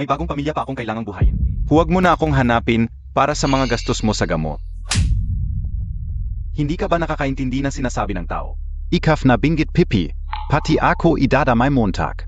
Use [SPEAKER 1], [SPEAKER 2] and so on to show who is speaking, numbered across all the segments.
[SPEAKER 1] May bagong pamilya pa akong kailangang buhayin. Huwag mo na akong hanapin para sa mga gastos mo sa gamot. Hindi ka ba nakakaintindi ng sinasabi ng tao?
[SPEAKER 2] Ikaf na binggit pipi, pati ako idadamay Montag.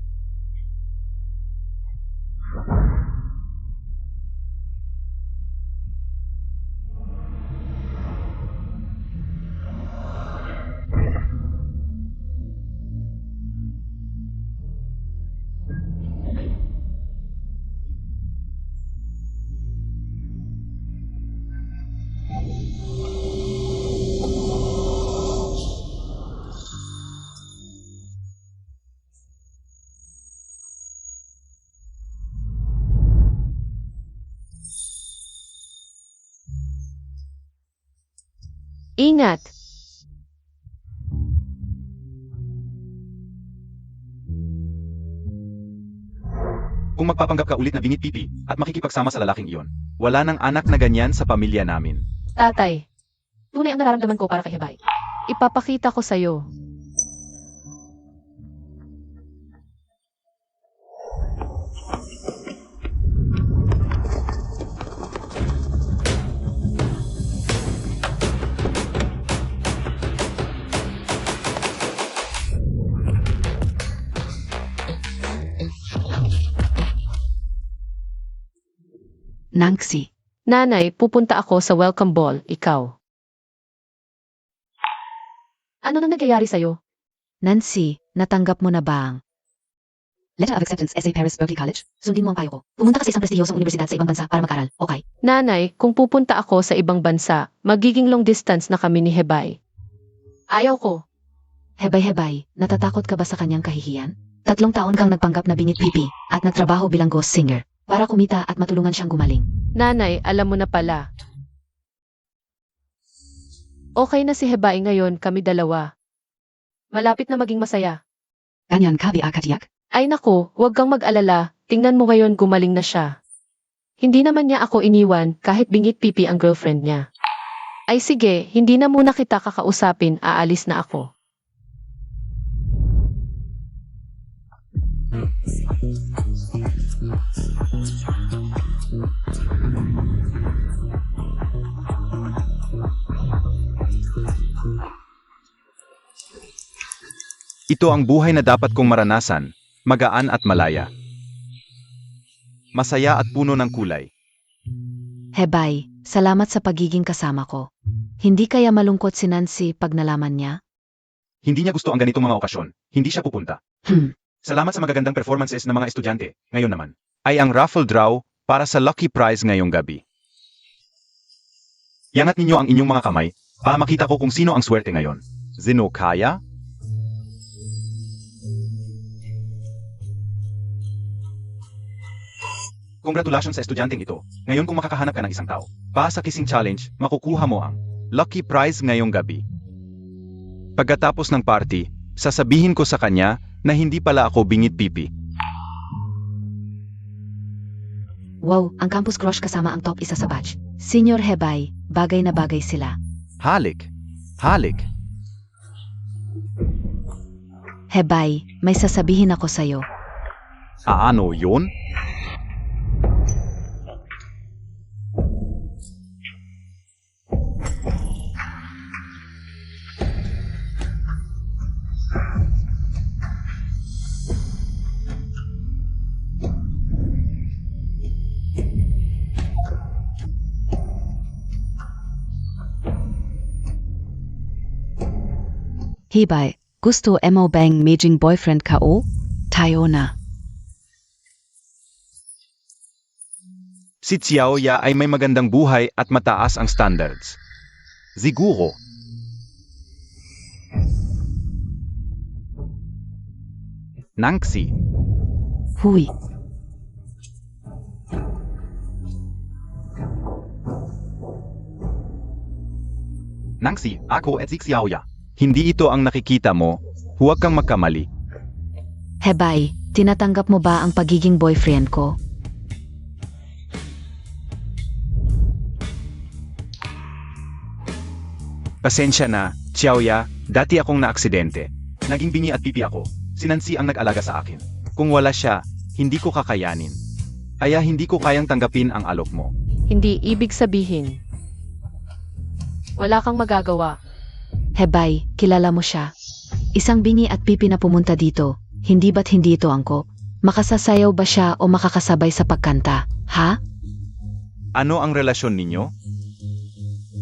[SPEAKER 3] Ingat!
[SPEAKER 1] Kung magpapanggap ka ulit na bingit pipi at makikipagsama sa lalaking iyon, wala nang anak na ganyan sa pamilya namin.
[SPEAKER 3] Tatay, tunay ang nararamdaman ko para kay Hebay. Ipapakita ko sa'yo.
[SPEAKER 4] Nancy.
[SPEAKER 3] Nanay, pupunta ako sa welcome ball, ikaw. Ano nang nagyayari sa'yo?
[SPEAKER 4] Nancy, natanggap mo na ba ang Letter of Acceptance SA Paris Berkeley College? Sundin mo ang payo ko. Pumunta ka sa isang prestihiyosong universidad sa ibang bansa para mag-aral, okay?
[SPEAKER 3] Nanay, kung pupunta ako sa ibang bansa, magiging long distance na kami ni Hebay. Ayaw ko.
[SPEAKER 4] Hebay, natatakot ka ba sa kanyang kahihiyan? 3 taon kang nagpanggap na bingit pipi at nagtrabaho bilang ghost singer para kumita at matulungan siyang gumaling.
[SPEAKER 3] Nanay, alam mo na pala. Okay na si Hebay ngayon, kami dalawa. Malapit na maging masaya.
[SPEAKER 4] Ganyan ka, Katiyak?
[SPEAKER 3] Ay nako, huwag kang mag-alala, tingnan mo ngayon gumaling na siya. Hindi naman niya ako iniwan kahit bingit pipi ang girlfriend niya. Ay sige, hindi na muna kita kakausapin, aalis na ako.
[SPEAKER 1] Ito ang buhay na dapat kong maranasan, magaan at malaya. Masaya at puno ng kulay.
[SPEAKER 4] Hebay, salamat sa pagiging kasama ko. Hindi kaya malungkot si Nancy pag nalaman niya?
[SPEAKER 1] Hindi niya gusto ang ganitong mga okasyon, hindi siya pupunta. Salamat sa magagandang performances ng mga estudyante, ngayon naman ay ang raffle draw para sa lucky prize ngayong gabi. Iangat ninyo ang inyong mga kamay para makita ko kung sino ang swerte ngayon.
[SPEAKER 2] Zino kaya?
[SPEAKER 1] Congratulations sa estudyanteng ito. Ngayon kung makakahanap ka ng isang tao, para sa kissing challenge, makukuha mo ang
[SPEAKER 2] Lucky prize ngayong gabi. Pagkatapos ng party, sasabihin ko sa kanya na hindi pala ako bingit pipi.
[SPEAKER 4] Wow, ang campus crush kasama ang top isa sa batch. Senior Hebay, bagay na bagay sila.
[SPEAKER 2] Halik. Halik.
[SPEAKER 4] Hebay, may sasabihin ako sa'yo.
[SPEAKER 2] Ano yun?
[SPEAKER 4] Hebay, gusto mo bang maging boyfriend ka o? Tayo na.
[SPEAKER 2] Si Xiaoya ay may magandang buhay at mataas ang standards. Siguro. Nancy.
[SPEAKER 4] Huy.
[SPEAKER 1] Nancy, ako at si Xiaoya.
[SPEAKER 2] Hindi ito ang nakikita mo, huwag kang magkamali.
[SPEAKER 4] Hebay, tinatanggap mo ba ang pagiging boyfriend ko?
[SPEAKER 2] Pasensya na, Xiaoya, dati akong naaksidente.
[SPEAKER 1] Naging bingi at pipi ako. Si Nancy ang nag-alaga sa akin.
[SPEAKER 2] Kung wala siya, hindi ko kakayanin. Aya hindi ko kayang tanggapin ang alok mo.
[SPEAKER 3] Hindi ibig sabihin. Wala kang magagawa.
[SPEAKER 4] Hebay, kilala mo siya. Isang bingi at pipi na pumunta dito. Hindi ba't hindi ito angkop? Makasasayaw ba siya o makakasabay sa pagkanta? Ha?
[SPEAKER 2] Ano ang relasyon ninyo?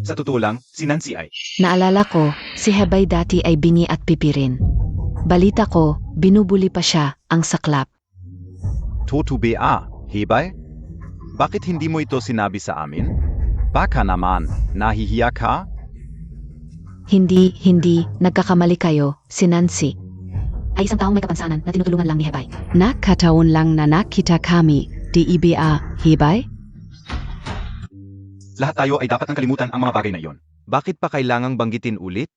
[SPEAKER 1] Sa totoo lang, si Nancy ay.
[SPEAKER 4] Naalala ko, si Hebay dati ay bingi at pipi rin. Balita ko, binubuli pa siya, ang saklap.
[SPEAKER 2] Totoo ba, Hebay? Bakit hindi mo ito sinabi sa amin? Baka naman, nahihiya ka?
[SPEAKER 4] Hindi, nagkakamali kayo, si Nancy. Ay isang taong may kapansanan na tinutulungan lang ni Hebay. Nakataon lang na nakita kami, di iba, Hebay?
[SPEAKER 1] Lahat tayo ay dapat nang kalimutan ang mga bagay na iyon.
[SPEAKER 2] Bakit pa kailangang banggitin ulit?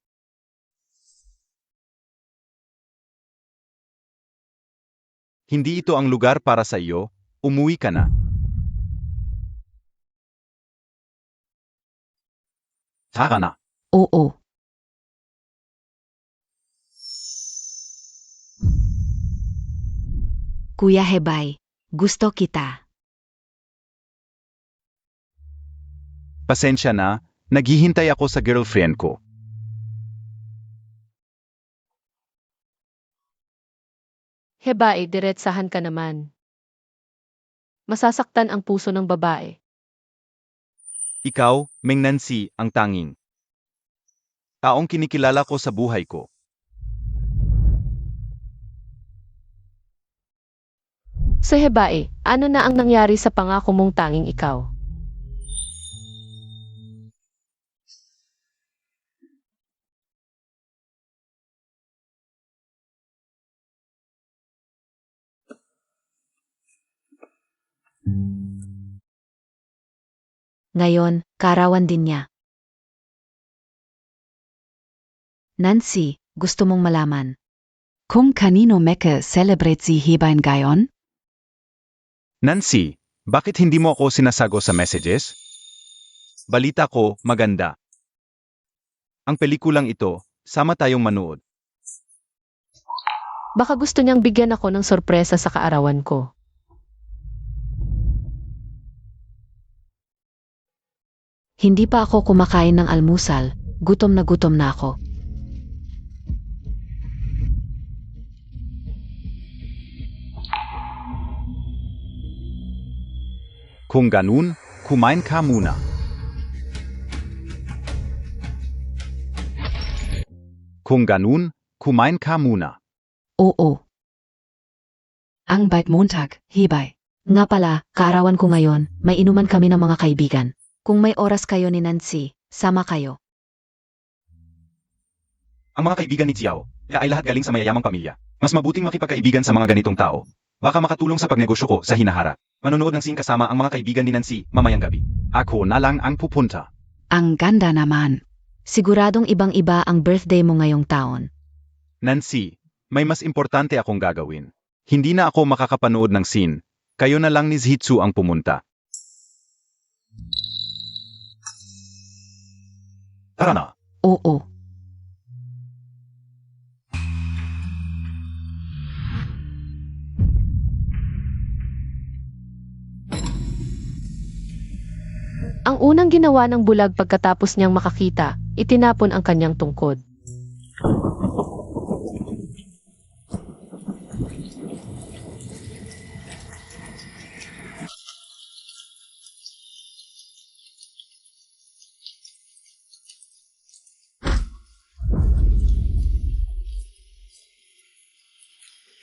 [SPEAKER 2] Hindi ito ang lugar para sa iyo, umuwi ka na.
[SPEAKER 1] Tara na.
[SPEAKER 4] Oo. Kuya Hebay, gusto kita.
[SPEAKER 2] Pasensya na, naghihintay ako sa girlfriend ko.
[SPEAKER 3] Hebay, diretsahan ka naman. Masasaktan ang puso ng babae.
[SPEAKER 2] Ikaw, Meng Nancy, ang tanging taong kinikilala ko sa buhay ko.
[SPEAKER 3] So Hebay, ano na ang nangyari sa pangako mong tanging ikaw?
[SPEAKER 4] Ngayon, karawan din niya. Nancy, gusto mong malaman. Kung kanino meke celebrate si Hebay ngayon?
[SPEAKER 2] Nancy, bakit hindi mo ako sinasago sa messages? Balita ko, maganda. Ang pelikulang ito, sama tayong manood.
[SPEAKER 3] Baka gusto niyang bigyan ako ng sorpresa sa kaarawan ko.
[SPEAKER 4] Hindi pa ako kumakain ng almusal, gutom na ako.
[SPEAKER 2] Kung ganun, kumain ka muna. Kung ganun, kumain ka muna.
[SPEAKER 4] Oo. Ang bait Montag, Hebay. Nga pala, kaarawan ko ngayon, may inuman kami ng mga kaibigan. Kung may oras kayo ni Nancy, sama kayo.
[SPEAKER 1] Ang mga kaibigan ni Xiao, ay lahat galing sa mayayamang pamilya. Mas mabuting makipagkaibigan sa mga ganitong tao. Baka makatulong sa pagnegosyo ko sa hinaharap. Manonood ng scene kasama ang mga kaibigan ni Nancy mamayang gabi.
[SPEAKER 2] Ako na lang ang pupunta.
[SPEAKER 4] Ang ganda naman. Siguradong ibang-iba ang birthday mo ngayong taon.
[SPEAKER 2] Nancy, may mas importante akong gagawin. Hindi na ako makakapanood ng scene. Kayo na lang ni Zhitsu ang pumunta.
[SPEAKER 1] Tara na.
[SPEAKER 4] Oo.
[SPEAKER 3] Ang unang ginawa ng bulag pagkatapos niyang makakita, itinapon ang kanyang tungkod.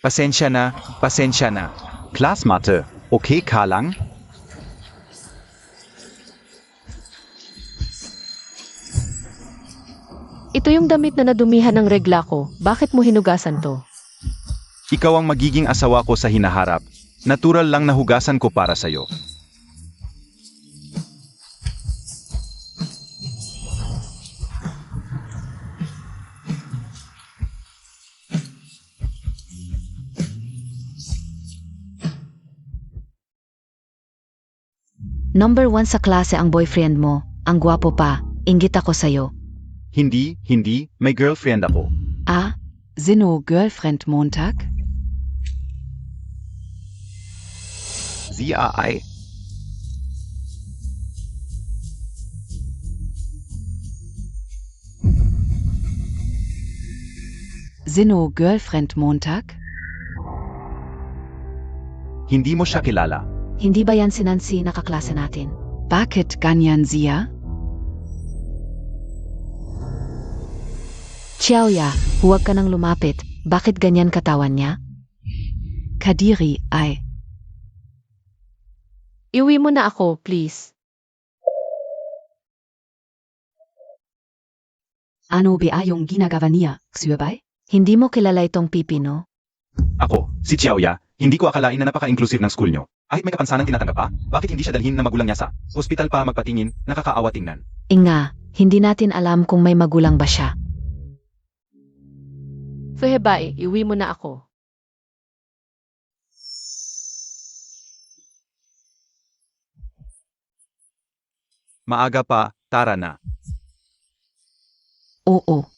[SPEAKER 2] Pasensya na. Classmate, okay ka lang?
[SPEAKER 3] Ito yung damit na nadumihan ng regla ko, bakit mo hinugasan to?
[SPEAKER 2] Ikaw ang magiging asawa ko sa hinaharap. Natural lang na hugasan ko para sa'yo.
[SPEAKER 4] Number 1 sa klase ang boyfriend mo, ang gwapo pa, inggit ako sa'yo.
[SPEAKER 2] Hindi, may girlfriend ako.
[SPEAKER 4] Ah, sino girlfriend Montag?
[SPEAKER 2] Zia ay
[SPEAKER 4] Sino Girlfriend Montag?
[SPEAKER 2] hindi mo siya kilala.
[SPEAKER 3] Hindi ba yan si Nancy na kaklase natin?
[SPEAKER 4] Bakit ganyan siya?
[SPEAKER 3] Xiaoya, huwag ka nang lumapit. Bakit ganyan katawan niya?
[SPEAKER 4] Kadiri ay
[SPEAKER 3] Iuwi mo na ako, please.
[SPEAKER 4] ano ba yung ginagawa niya, Xubay?
[SPEAKER 3] Hindi mo kilala itong pipi, no?
[SPEAKER 1] Ako, si Xiaoya, hindi ko akalain na napaka-inclusive ng school nyo. Kahit may kapansanan tinatanggap pa, bakit hindi siya dalhin na magulang niya sa hospital pa magpatingin, nakakaawa tingnan.
[SPEAKER 3] Inga, hindi natin alam kung may magulang ba siya. Fuhebae, iuwi mo na ako.
[SPEAKER 2] Maaga pa, tara na.
[SPEAKER 3] Oo.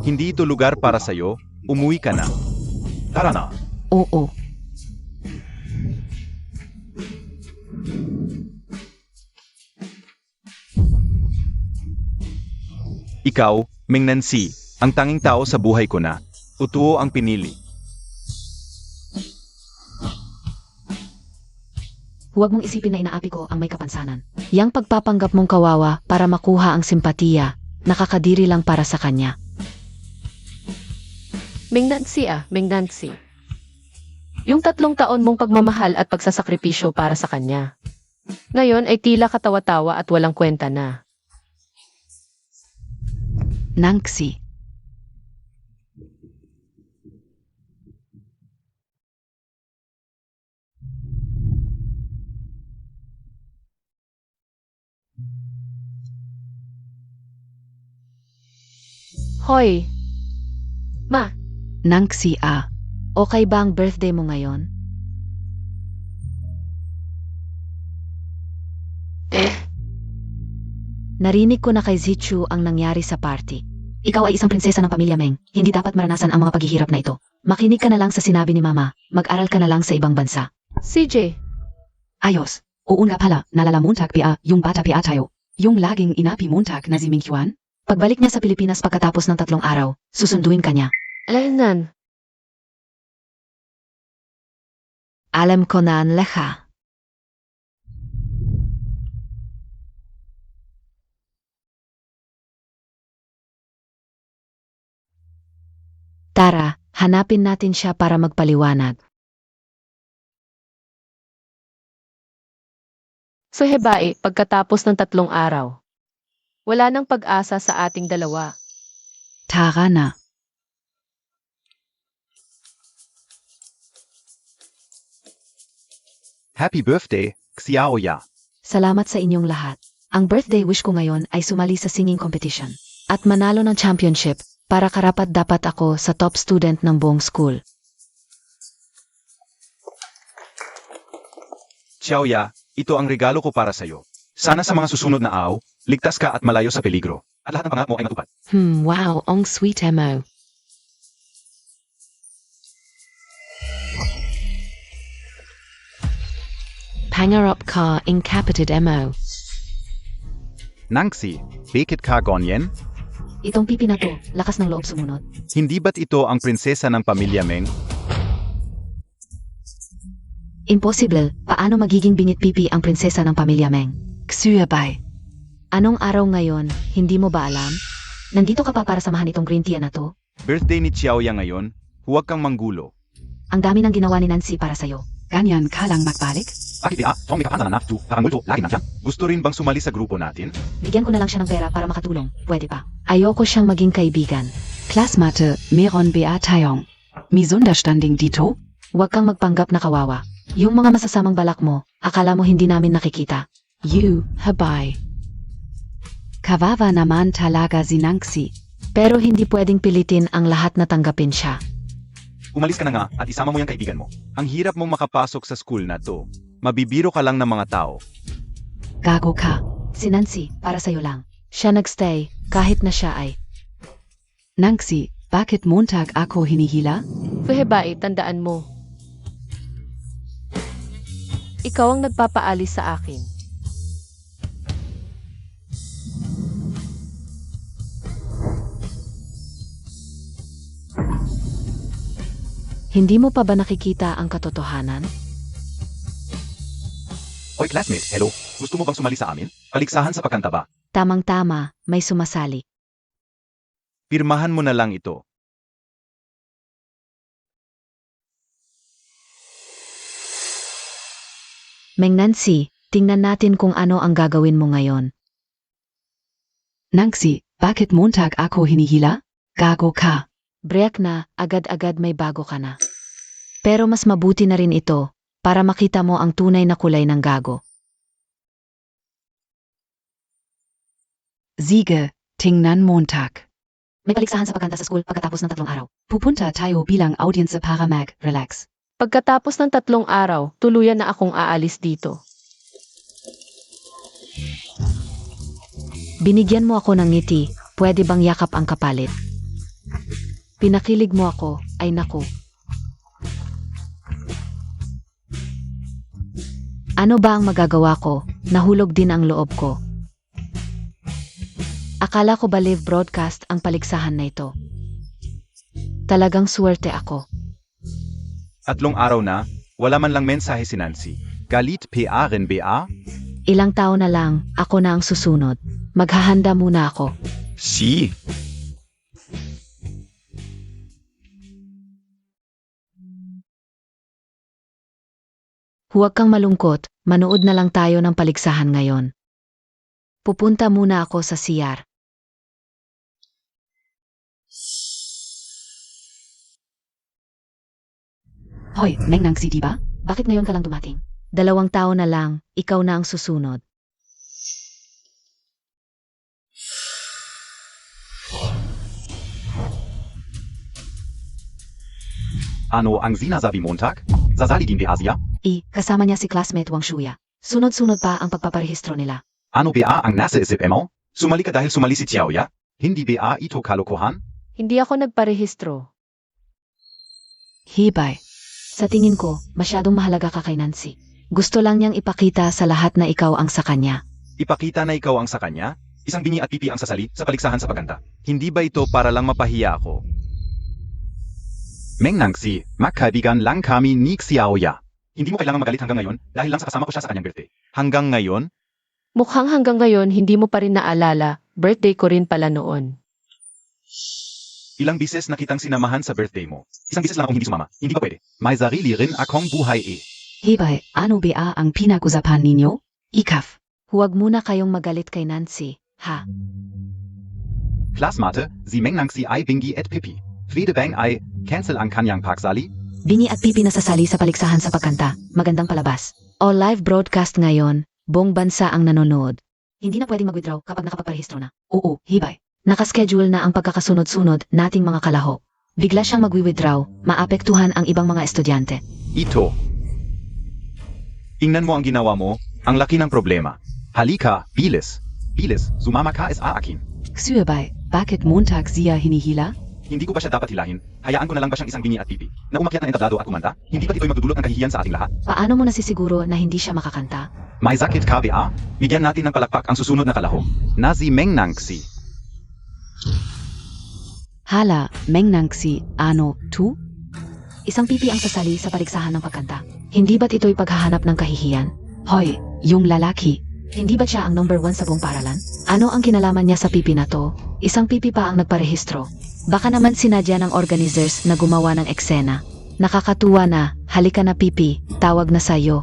[SPEAKER 2] Hindi ito lugar para sa'yo, umuwi ka na.
[SPEAKER 1] Tara na!
[SPEAKER 3] Oo.
[SPEAKER 2] Ikaw, Ming Nancy, ang tanging tao sa buhay ko na. Utuo ang pinili.
[SPEAKER 3] Huwag mong isipin na inaapi ko ang may kapansanan. Yang pagpapanggap mong kawawa para makuha ang simpatiya, nakakadiri lang para sa kanya. Ming Nancy Ming Nancy. Yung 3 taon mong pagmamahal at pagsasakripisyo para sa kanya. Ngayon ay tila katawa-tawa at walang kwenta na.
[SPEAKER 4] Nancy.
[SPEAKER 3] Hoy! Ma,
[SPEAKER 4] Nancy
[SPEAKER 3] okay ba ang birthday mo ngayon? Narinig ko na kay Zichu ang nangyari sa party. Ikaw ay isang prinsesa ng pamilya Meng. Hindi dapat maranasan ang mga paghihirap na ito. Makinig ka na lang sa sinabi ni Mama. Mag-aral ka na lang sa ibang bansa. CJ,
[SPEAKER 4] Ayos. Oo nga pala, nalala Montag pia, yung bata pia tayo. Yung laging inapi Montag na si Minghuan?
[SPEAKER 3] pagbalik niya sa Pilipinas pagkatapos ng 3 araw, susunduin ka niya. Alainan. Alam ko na ang leha. Tara, hanapin natin siya para magpaliwanag. So Hebae, pagkatapos ng 3 araw, wala nang pag-asa sa ating dalawa.
[SPEAKER 4] Tara na.
[SPEAKER 2] Happy birthday, Xiaoya.
[SPEAKER 3] Salamat sa inyong lahat. Ang birthday wish ko ngayon ay sumali sa singing competition at manalo ng championship para karapat-dapat ako sa top student ng buong school.
[SPEAKER 1] Xiaoya, ito ang regalo ko para sa'yo. Sana sa mga susunod na araw, ligtas ka at malayo sa peligro. At lahat ng pangarap mo ay matupad.
[SPEAKER 3] Wow, ang sweet mo. Pangarap ka incapacitated mo.
[SPEAKER 2] Nancy, bakit ka ganyan?
[SPEAKER 3] Itong pipi na to, lakas ng loob sumunod.
[SPEAKER 2] Hindi ba't ito ang prinsesa ng pamilya Meng?
[SPEAKER 3] Impossible, paano magiging bingit pipi ang prinsesa ng pamilya Meng?
[SPEAKER 4] Xuebay.
[SPEAKER 3] Anong araw ngayon, hindi mo ba alam? Nandito ka pa para samahan itong green tea na to?
[SPEAKER 2] Birthday ni Xiaoya ngayon, huwag kang manggulo.
[SPEAKER 3] Ang dami ng ginawa ni Nancy para sa'yo.
[SPEAKER 4] Ganyan ka lang magbalik?
[SPEAKER 1] Bakit di Kung may kapansanan na, parang multo, lagi na siya.
[SPEAKER 2] Gusto rin bang sumali sa grupo natin?
[SPEAKER 3] Bigyan ko na lang siya ng pera para makatulong. Pwede pa. Ayoko siyang maging kaibigan.
[SPEAKER 4] Klasmate, meron ba tayong misunderstanding dito?
[SPEAKER 3] Huwag kang magpanggap na kawawa. Yung mga masasamang balak mo, akala mo hindi namin nakikita.
[SPEAKER 4] You, habay. Kawawa naman talaga si Nancy.
[SPEAKER 3] Pero hindi pwedeng pilitin ang lahat na tanggapin siya.
[SPEAKER 1] Umalis ka na nga at isama mo yung kaibigan mo.
[SPEAKER 2] Ang hirap mong makapasok sa school na to. Mabibiro ka lang ng mga tao.
[SPEAKER 4] Gago ka. Si Nancy, para sa'yo lang. Siya nagstay, kahit na siya ay. Nancy, bakit Montag ako hinihila?
[SPEAKER 3] Fuhebay, tandaan mo. Ikaw ang nagpapaalis sa akin.
[SPEAKER 4] Hindi mo pa ba nakikita ang katotohanan?
[SPEAKER 1] Hoy classmate, hello. Gusto mo bang sumali sa amin? Paligsahan sa pagkanta ba?
[SPEAKER 4] Tamang-tama, may sumasali.
[SPEAKER 2] Pirmahan mo na lang ito.
[SPEAKER 4] Meng Nancy, tingnan natin kung ano ang gagawin mo ngayon. Nancy, bakit Montag ako hinihila? Gago ka. Break na, agad-agad may bago ka na. Pero mas mabuti na rin ito, para makita mo ang tunay na kulay ng gago. Sige, tingnan Montag. May paligsahan sa pagkanta sa school pagkatapos ng 3 araw. Pupunta tayo bilang audience para mag-relax.
[SPEAKER 3] Pagkatapos ng 3 araw, tuluyan na akong aalis dito.
[SPEAKER 4] Binigyan mo ako ng ngiti, pwede bang yakap ang kapalit? Pinakilig mo ako, ay naku. Ano ba ang magagawa ko? Nahulog din ang loob ko. Akala ko ba live broadcast ang paligsahan na ito? Talagang swerte ako.
[SPEAKER 2] 3 araw na, wala man lang mensahe si Nancy. Galit PA rin BA?
[SPEAKER 4] Ilang taon na lang, ako na ang susunod. Maghahanda muna ako.
[SPEAKER 2] Si.
[SPEAKER 4] Huwag kang malungkot, manood na lang tayo ng paligsahan ngayon. Pupunta muna ako sa CR. Hoy, Meng Nancy, di ba? Bakit ngayon ka lang dumating? 2 taon na lang, ikaw na ang susunod.
[SPEAKER 1] Ano ang sinasabi Montag? Sasali din di Asia?
[SPEAKER 4] Kasama niya si classmate Wang Shuya. Sunod-sunod pa ang pagpaparehistro nila.
[SPEAKER 1] Ano BA ang nasa isip mo? Sumali ka dahil sumali si Xiaoya? Hindi BA ito kalokohan?
[SPEAKER 3] Hindi ako nagparehistro.
[SPEAKER 4] Hibay. Sa tingin ko, masyadong mahalaga ka kay Nancy. Gusto lang niyang ipakita sa lahat na ikaw ang sa kanya.
[SPEAKER 2] Ipakita na ikaw ang sa kanya?
[SPEAKER 1] Isang bingi at pipi ang sasali sa paligsahan sa pagkanta.
[SPEAKER 2] Hindi ba ito para lang mapahiya ako?
[SPEAKER 1] Meng Nancy, magkaibigan lang kami ni Xiaoya. Hindi mo kailangang magalit hanggang ngayon dahil lang sa kasama ko siya sa kanyang birthday.
[SPEAKER 2] Hanggang ngayon?
[SPEAKER 3] Mukhang hanggang ngayon hindi mo pa rin naalala, birthday ko rin pala noon.
[SPEAKER 1] Ilang bises na kitang sinamahan sa birthday mo. Isang bises lang akong hindi sumama. Hindi ba pwede? May sarili rin akong buhay eh.
[SPEAKER 4] Hibay, ano ba ang pinag-usapan ninyo? Ikaf. Huwag muna kayong magalit kay Nancy, ha?
[SPEAKER 1] Classmate, si Meng Nancy ay bingi at pipi. Friede Bang ay cancel ang kanyang pagsali.
[SPEAKER 4] Bingi at Pipi nasasali sa paligsahan sa pagkanta. Magandang palabas. O live broadcast ngayon, buong bansa ang nanonood. Hindi na pwedeng mag-withdraw kapag nakapagparehistro na. Oo, hibay. Nakaschedule na ang pagkakasunod-sunod nating mga kalahok. Bigla siyang mag-withdraw, maapektuhan ang ibang mga estudyante.
[SPEAKER 2] Ito. Ingnan mo ang ginawa mo, ang laki ng problema. Halika, bilis. Bilis, sumama ka sa akin.
[SPEAKER 4] Ksuyabay, bakit Montag siya hinihila?
[SPEAKER 1] Hindi ko ba siya dapat hilahin? Hayaan ko na lang ba siyang isang bingi at pipi? Na umakyat na entablado at kumanta? Hindi ba ito'y magdudulot ng kahihiyan sa ating lahat?
[SPEAKER 4] Paano mo nasisiguro na hindi siya makakanta?
[SPEAKER 1] May sakit ka BA? Bigyan natin ng palakpak ang susunod na kalahok.
[SPEAKER 2] Na si Meng Nancy.
[SPEAKER 4] Hala, Meng Nancy, ano, tu? Isang pipi ang sasali sa paligsahan ng pagkanta. Hindi ba't ito'y paghahanap ng kahihiyan? Hoy, yung lalaki. Hindi ba siya ang number 1 sa buong paralan? Ano ang kinalaman niya sa pipi na to? Isang pipi pa ang nagparehistro. Baka naman sinadya ng organizers na gumawa ng eksena. Nakakatuwa na, halika na pipi, tawag na sa'yo.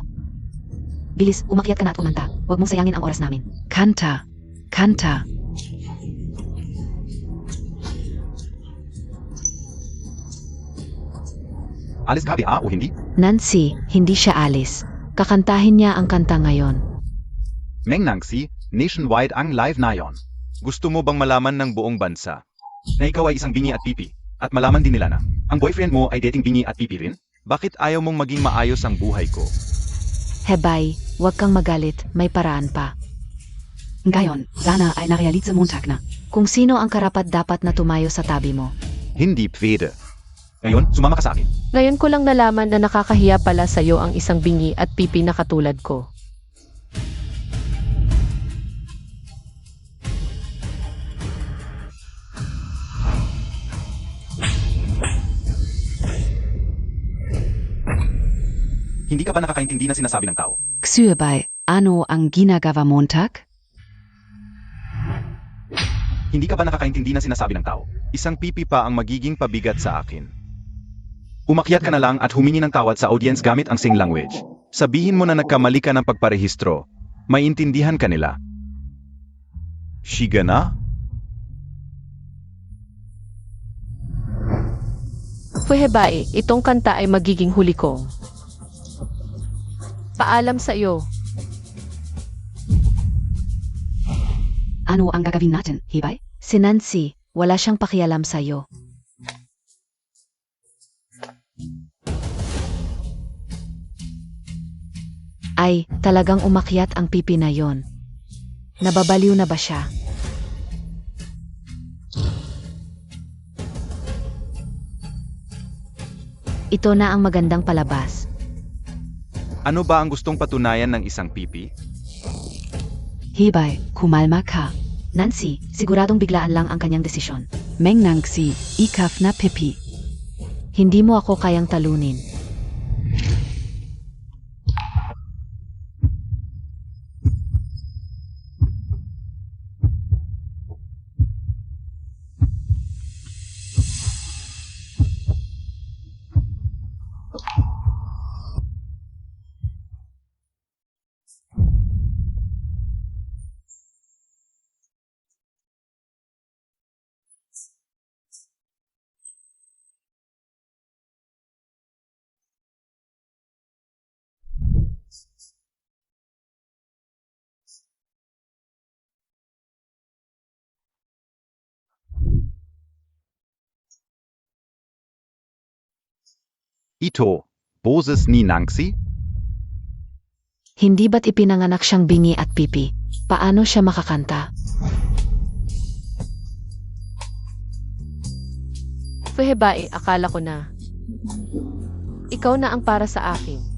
[SPEAKER 4] Bilis, umakyat ka na at kumanta. Huwag mong sayangin ang oras namin. Kanta. Kanta.
[SPEAKER 1] Alis ka BA o hindi?
[SPEAKER 4] Nancy, hindi siya alis. Kakantahin niya ang kanta ngayon.
[SPEAKER 1] Meng Nancy, nationwide ang live na yon.
[SPEAKER 2] Gusto mo bang malaman ng buong bansa?
[SPEAKER 1] Na ikaw ay isang bingi at pipi. At malaman din nila na, ang boyfriend mo ay dating bingi at pipi rin?
[SPEAKER 2] Bakit ayaw mong maging maayos ang buhay ko?
[SPEAKER 4] Hebay, huwag kang magalit, may paraan pa. Ngayon, sana ay narealit sa Montag na. Kung sino ang karapat-dapat na tumayo sa tabi mo.
[SPEAKER 2] Hindi pwede.
[SPEAKER 1] Ngayon, sumama ka sa akin.
[SPEAKER 3] Ngayon ko lang nalaman na nakakahiya pala sa'yo ang isang bingi at pipi na katulad ko.
[SPEAKER 1] Hindi ka ba nakakaintindi ng sinasabi ng tao?
[SPEAKER 4] Ksürbay, ano ang ginagawa Montag?
[SPEAKER 1] Hindi ka ba nakakaintindi ng sinasabi ng tao?
[SPEAKER 2] Isang pipi pa ang magiging pabigat sa akin.
[SPEAKER 1] Umakyat ka na lang at humingi ng tawad sa audience gamit ang Sing language.
[SPEAKER 2] Sabihin mo na nagkamali ka ng pagparehistro. Maintindihan ka nila. Shiga na?
[SPEAKER 3] Fuhebae, itong kanta ay magiging huli ko. Paalam sa iyo.
[SPEAKER 4] Ano ang gagawin natin, Hibay? Si Nancy, wala siyang pakialam sa'yo. Ay, talagang umakyat ang pipi na yon. Nababaliw na ba siya? Ito na ang magandang palabas.
[SPEAKER 2] Ano ba ang gustong patunayan ng isang pipi?
[SPEAKER 4] Hibay, kumalma ka. Nancy, siguradong biglaan lang ang kanyang desisyon. Meng Nancy, ikaf na pipi. Hindi mo ako kayang talunin.
[SPEAKER 2] Ito, boses ni Nancy?
[SPEAKER 4] Hindi ba't ipinanganak siyang bingi at pipi? Paano siya makakanta?
[SPEAKER 3] Fuhebae, akala ko na. Ikaw na ang para sa akin.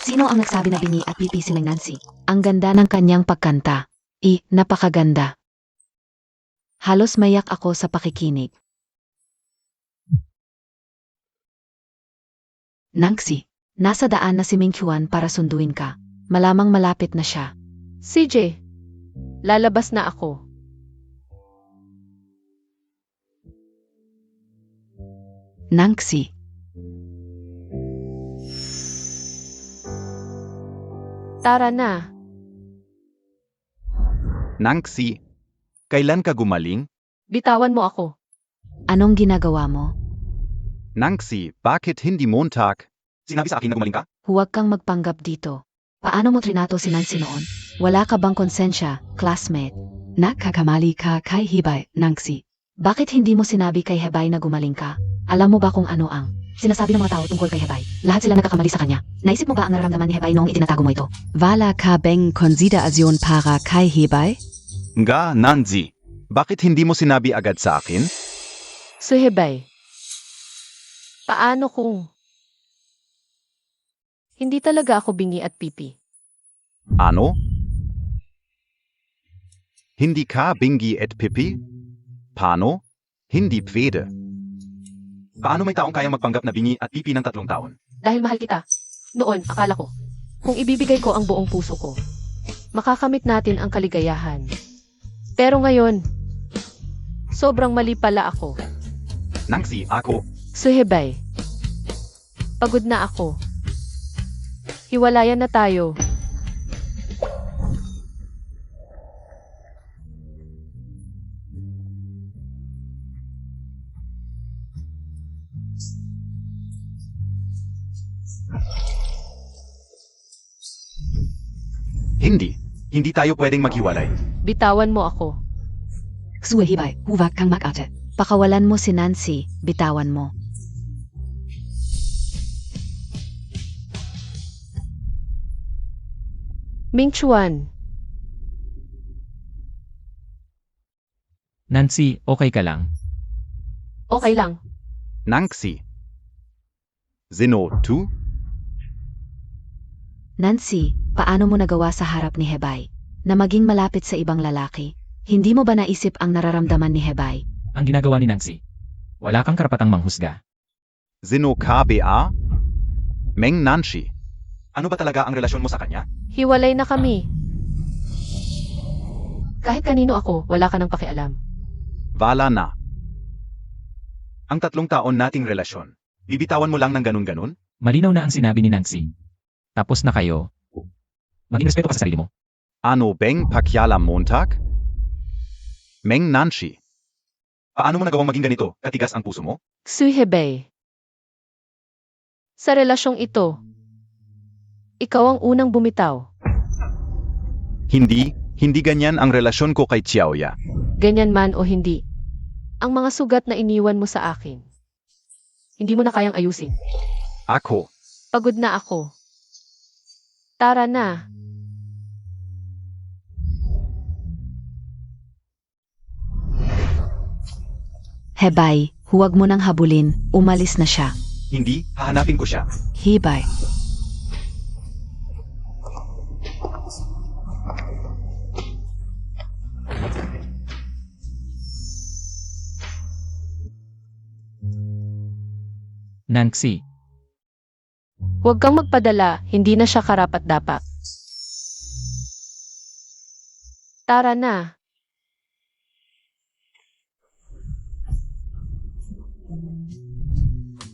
[SPEAKER 4] Sino ang nagsabi na bingi at pipi si Meng Nancy? Ang ganda ng kanyang pagkanta. Napakaganda. Halos mayak ako sa pakikinig. Nancy, nasa daan na si Ming Chuan para sunduin ka. Malamang malapit na siya.
[SPEAKER 3] CJ, lalabas na ako.
[SPEAKER 4] Nancy,
[SPEAKER 3] Tara na.
[SPEAKER 2] Nancy, kailan ka gumaling?
[SPEAKER 3] Bitawan mo ako.
[SPEAKER 4] anong ginagawa mo?
[SPEAKER 2] Nancy, bakit hindi Montag?
[SPEAKER 1] Sinabi sa akin na gumaling ka?
[SPEAKER 4] Huwag kang magpanggap dito. Paano mo trinato si Nancy noon? Wala ka bang konsensya, classmate? Nakakamali ka kay Hibay, Nancy. Bakit hindi mo sinabi kay Hibay na gumaling ka? Alam mo ba kung ano ang sinasabi ng mga tao tungkol kay Hibay? Lahat sila nagkakamali sa kanya. Naisip mo ba ang nararamdaman ni Hibay noong itinatago mo ito? Wala ka bang konsiderasyon para kay Hibay?
[SPEAKER 2] Nga, Nancy, bakit hindi mo sinabi agad sa akin?
[SPEAKER 3] Suhebay. Paano kung hindi talaga ako bingi at pipi?
[SPEAKER 2] Ano? Hindi ka bingi at pipi? Paano? Hindi pwede.
[SPEAKER 1] Paano may taong kayang magpanggap na bingi at pipi ng 3 taon?
[SPEAKER 3] Dahil mahal kita. Noon, akala ko, kung ibibigay ko ang buong puso ko, makakamit natin ang kaligayahan. Pero ngayon, sobrang mali pala ako.
[SPEAKER 1] Nangsi, ako.
[SPEAKER 3] Suhebay. Pagod na ako. Hiwalayan na tayo.
[SPEAKER 1] Hindi. Hindi tayo pwedeng maghiwalay.
[SPEAKER 3] Bitawan mo ako.
[SPEAKER 4] Suhibay, huwag kang mag-ate. Pakawalan mo si Nancy, bitawan mo.
[SPEAKER 3] Ming Chuan.
[SPEAKER 5] Nancy, okay ka lang?
[SPEAKER 3] Okay lang.
[SPEAKER 2] Nangsi. Zino, tu?
[SPEAKER 4] Nancy, paano mo nagawa sa harap ni Hebay na maging malapit sa ibang lalaki? Hindi mo ba naisip ang nararamdaman ni Hebay?
[SPEAKER 5] Ang ginagawa ni Nancy. Wala kang karapatang manghusga.
[SPEAKER 2] Zino KBA? Meng Nanshi.
[SPEAKER 1] Ano ba talaga ang relasyon mo sa kanya?
[SPEAKER 3] Hiwalay na kami. Kahit kanino ako, wala ka nang pakialam.
[SPEAKER 2] Vala na.
[SPEAKER 1] Ang 3 taon nating relasyon. Bibitawan mo lang ng ganun-ganun?
[SPEAKER 5] Malinaw na ang sinabi ni Nancy. Tapos na kayo. Maging respeto ka sa sarili mo.
[SPEAKER 2] Ano Beng Pakyala Montag? Meng Nanshi.
[SPEAKER 1] Paano mo nagawang maging ganito? Katigas ang puso mo?
[SPEAKER 3] Suhebay. Sa relasyong ito, ikaw ang unang bumitaw.
[SPEAKER 2] Hindi ganyan ang relasyon ko kay Xiaoya.
[SPEAKER 3] Ganyan man o hindi. Ang mga sugat na iniwan mo sa akin. Hindi mo na kayang ayusin.
[SPEAKER 2] Ako.
[SPEAKER 3] Pagod na ako. Tara na.
[SPEAKER 4] Hebay, huwag mo nang habulin, umalis na siya.
[SPEAKER 1] Hindi, hahanapin ko siya.
[SPEAKER 4] Hebay.
[SPEAKER 5] Nancy,
[SPEAKER 3] Huwag kang magpadala, hindi na siya karapat-dapat. Tara na.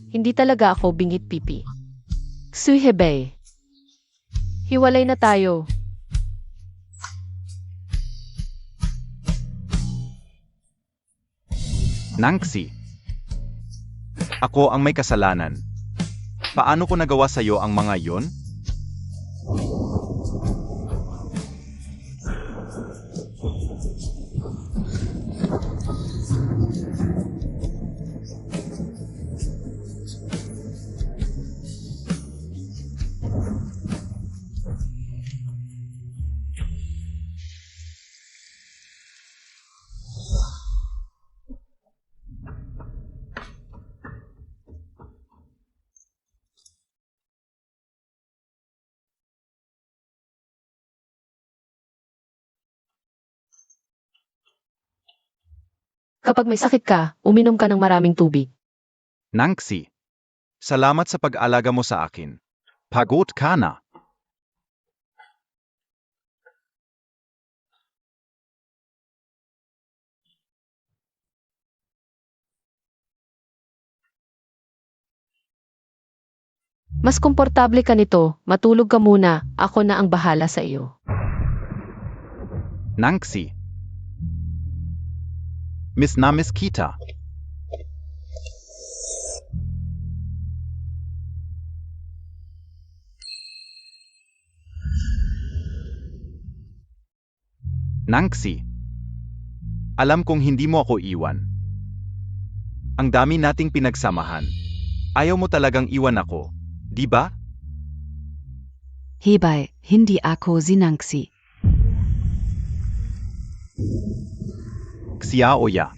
[SPEAKER 3] Hindi talaga ako bingit pipi. Suhebay. Hiwalay na tayo.
[SPEAKER 2] Nangsi. Ako ang may kasalanan. Paano ko nagawa sa'yo ang mga yon?
[SPEAKER 3] Kapag may sakit ka, uminom ka ng maraming tubig.
[SPEAKER 2] Nangsi. Salamat sa pag-alaga mo sa akin. Pagod ka na.
[SPEAKER 3] Mas komportable ka nito, matulog ka muna, ako na ang bahala sa iyo.
[SPEAKER 2] Nangsi. Miss na Miss Kita. Nangsi. Alam kong hindi mo ako iwan. Ang dami nating pinagsamahan. Ayaw mo talagang iwan ako, di ba?
[SPEAKER 4] Hebay, hindi ako zinangsi.
[SPEAKER 2] Xiaoya.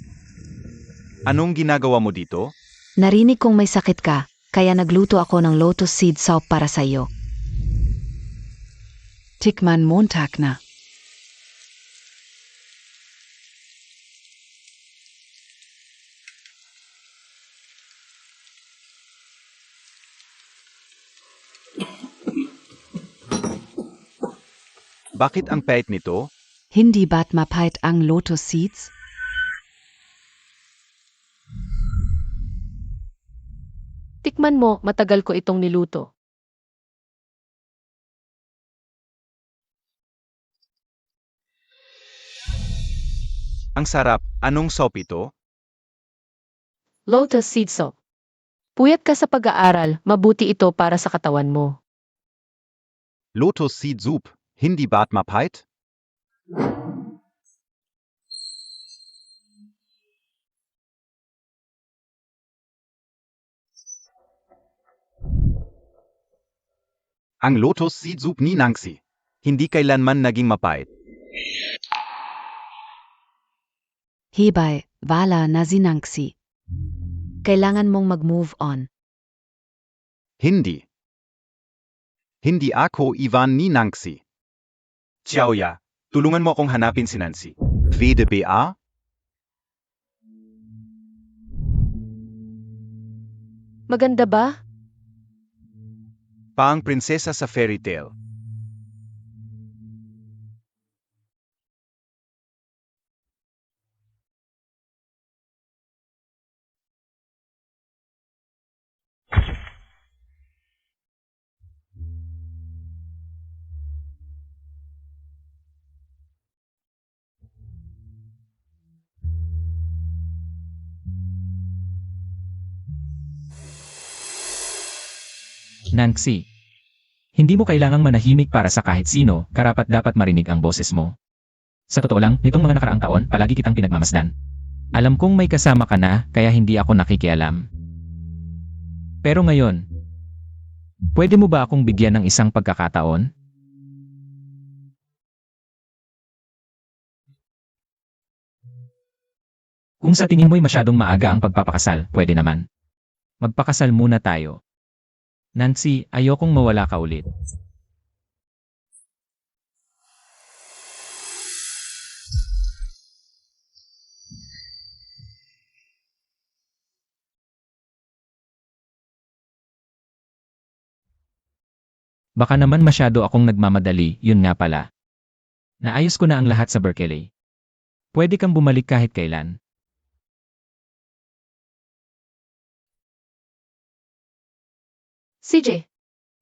[SPEAKER 2] Anong ginagawa mo dito?
[SPEAKER 4] Narinig kong may sakit ka, kaya nagluto ako ng lotus seed soup para sa iyo. Tikman Montag na.
[SPEAKER 2] Bakit ang pait nito?
[SPEAKER 4] Hindi ba't mapait ang lotus seeds?
[SPEAKER 3] Tikman mo, matagal ko itong niluto.
[SPEAKER 2] Ang sarap, anong soup ito?
[SPEAKER 3] Lotus seed soup. Puyat ka sa pag-aaral, mabuti ito para sa katawan mo.
[SPEAKER 2] Lotus Seed Soup, hindi ba't mapait? Ang Lotus Seed Soup ni Nangsi, hindi kailanman naging mapait.
[SPEAKER 4] Hibay, wala na si Nangsi. Kailangan mong mag-move on.
[SPEAKER 2] Hindi. Hindi ako Ivan ni Nangsi.
[SPEAKER 1] Xiaoya, tulungan mo akong hanapin si Nancy.
[SPEAKER 2] Pwede ba?
[SPEAKER 3] Maganda ba?
[SPEAKER 2] Paang prinsesa sa fairy tale.
[SPEAKER 5] Nangsi. Hindi mo kailangang manahimik para sa kahit sino, karapat-dapat marinig ang boses mo. Sa totoo lang, nitong mga nakaraang taon, palagi kitang pinagmamasdan. Alam kong may kasama ka na, kaya hindi ako nakikialam. Pero ngayon, pwede mo ba akong bigyan ng isang pagkakataon? Kung sa tingin mo'y masyadong maaga ang pagpapakasal, pwede naman. Magpakasal muna tayo. Nancy, ayokong mawala ka ulit. Baka naman masyado akong nagmamadali, yun nga pala. Naayos ko na ang lahat sa Berkeley. Pwede kang bumalik kahit kailan.
[SPEAKER 3] CJ,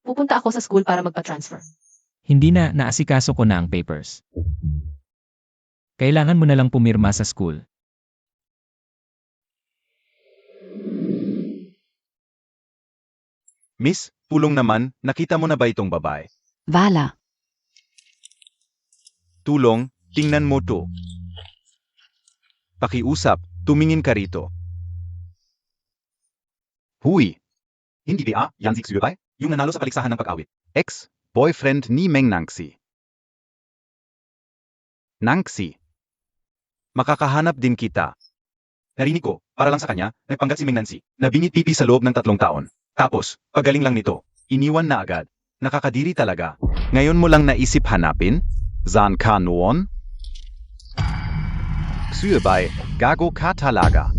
[SPEAKER 3] pupunta ako sa school para magpa-transfer.
[SPEAKER 5] Hindi na, naasikaso ko na ang papers. Kailangan mo na lang pumirma sa school.
[SPEAKER 2] Miss, pulong naman, nakita mo na ba itong babae?
[SPEAKER 4] Wala.
[SPEAKER 2] Tulong, tingnan mo to. Pakiusap, tumingin ka rito. Huy!
[SPEAKER 1] Hindi ba, yan si Xuyubay? Yung nanalo sa paligsahan ng pag-awit.
[SPEAKER 2] Ex-boyfriend ni Meng Nangsi. Nangsi. Makakahanap din kita.
[SPEAKER 1] Narinig ko, para lang sa kanya, nagpanggap si Ming Nancy, na bingit pipi sa loob ng 3 taon. Tapos, pagaling lang nito,
[SPEAKER 2] Iniwan na agad. Nakakadiri talaga. Ngayon mo lang naisip hanapin? Saan ka noon? Xuyubay, gago ka talaga.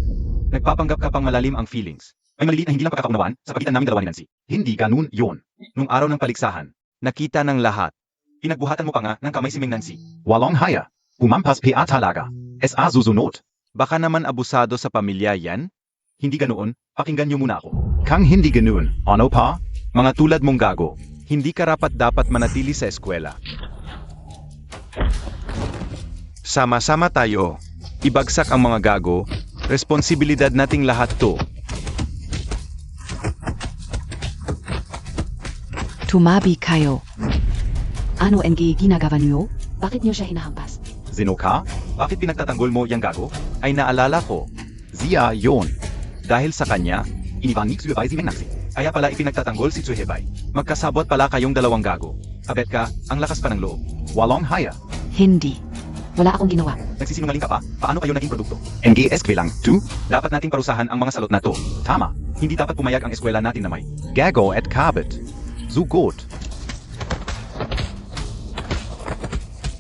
[SPEAKER 1] nagpapanggap ka pang malalim ang feelings. May maliliit na hindi lang pagkakaunawaan sa pagitan namin dalawa ni Nancy. Hindi ganun yon. Nung araw ng paligsahan,
[SPEAKER 2] Nakita ng lahat.
[SPEAKER 1] pinagbuhatan mo pa nga ng kamay si Ming Nancy.
[SPEAKER 2] Walong haya. Umampas pa talaga. Sa susunod. Baka naman abusado sa pamilya yan?
[SPEAKER 1] Hindi ganoon, pakinggan niyo muna ako.
[SPEAKER 2] Kang hindi ganoon, ano pa? Mga tulad mong gago. Hindi karapat dapat manatili sa eskwela. Sama-sama tayo. Ibagsak ang mga gago. Responsibilidad nating lahat to.
[SPEAKER 4] Tumabi kayo. Ano ang ginagawa niyo? Bakit niyo siya hinahampas?
[SPEAKER 2] Sino ka?
[SPEAKER 1] Bakit pinagtatanggol mo yang gago?
[SPEAKER 2] Ay naalala ko. Zia yon. Dahil sa kanya,
[SPEAKER 1] Iniwan ni Xuyubay si Ming Nancy. Kaya pala ipinagtatanggol si Xuyebay. Magkasabot pala kayong dalawang gago. Abet ka, ang lakas pa ng loob.
[SPEAKER 2] walong haya.
[SPEAKER 4] Hindi. Wala akong ginawa.
[SPEAKER 1] Nagsisinungaling ka pa? Paano kayo naging produkto?
[SPEAKER 2] NGSK lang, 2.
[SPEAKER 1] Dapat nating parusahan ang mga salot na to.
[SPEAKER 2] Tama.
[SPEAKER 1] Hindi dapat pumayag ang eskwela natin na may.
[SPEAKER 2] Gago at kabit. Zugot.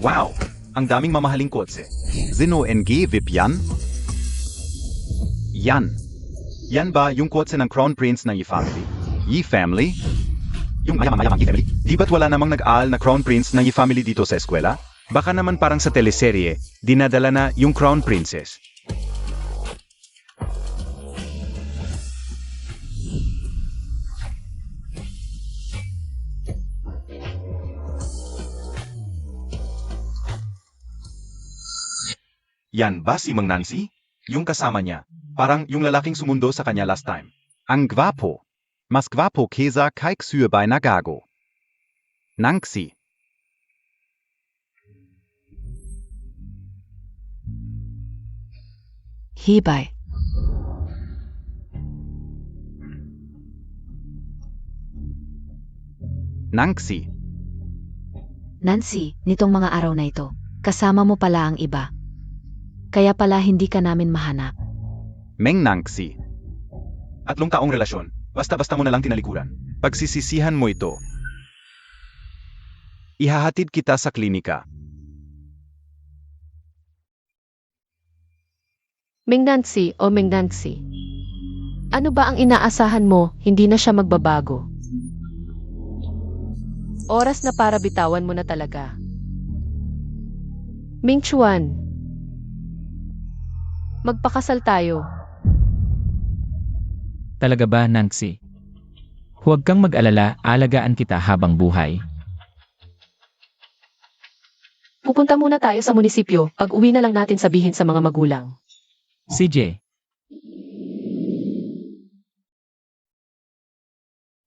[SPEAKER 1] Wow! Ang daming mamahaling kotse.
[SPEAKER 2] Sino NG VIP yan? Yan.
[SPEAKER 1] Yan ba yung kotse ng Crown Prince ng Yi-Family?
[SPEAKER 2] Yi-family?
[SPEAKER 1] Yung mayamang Yi-Family? Di ba't wala namang nag-aal na Crown Prince ng Yi-Family dito sa eskwela? Baka naman parang sa teleserye, dinadala na yung Crown Princess. Yan ba si Mang Nancy? Yung kasama niya. Parang yung lalaking sumundo sa kanya last time.
[SPEAKER 2] Ang gwapo. Mas gwapo kaysa kay Xue na gago. Nangxi.
[SPEAKER 4] Hibay.
[SPEAKER 2] Nangxi.
[SPEAKER 4] Nancy, nitong mga araw na ito, kasama mo pala ang iba. Kaya pala hindi ka namin mahanap.
[SPEAKER 2] Meng Nangxi.
[SPEAKER 1] 3 taong relasyon, basta-basta mo na lang tinalikuran.
[SPEAKER 2] Pagsisisihan mo ito. Ihahatid kita sa klinika.
[SPEAKER 3] Ming Nancy o Ming Nancy. Ano ba ang inaasahan mo, hindi na siya magbabago? Oras na para bitawan mo na talaga. Ming Chuan. Magpakasal tayo.
[SPEAKER 5] Talaga ba, Nangxi? Huwag kang mag-alala, alagaan kita habang buhay.
[SPEAKER 3] Pupunta muna tayo sa munisipyo, pag-uwi na lang natin sabihin sa mga magulang.
[SPEAKER 5] CJ,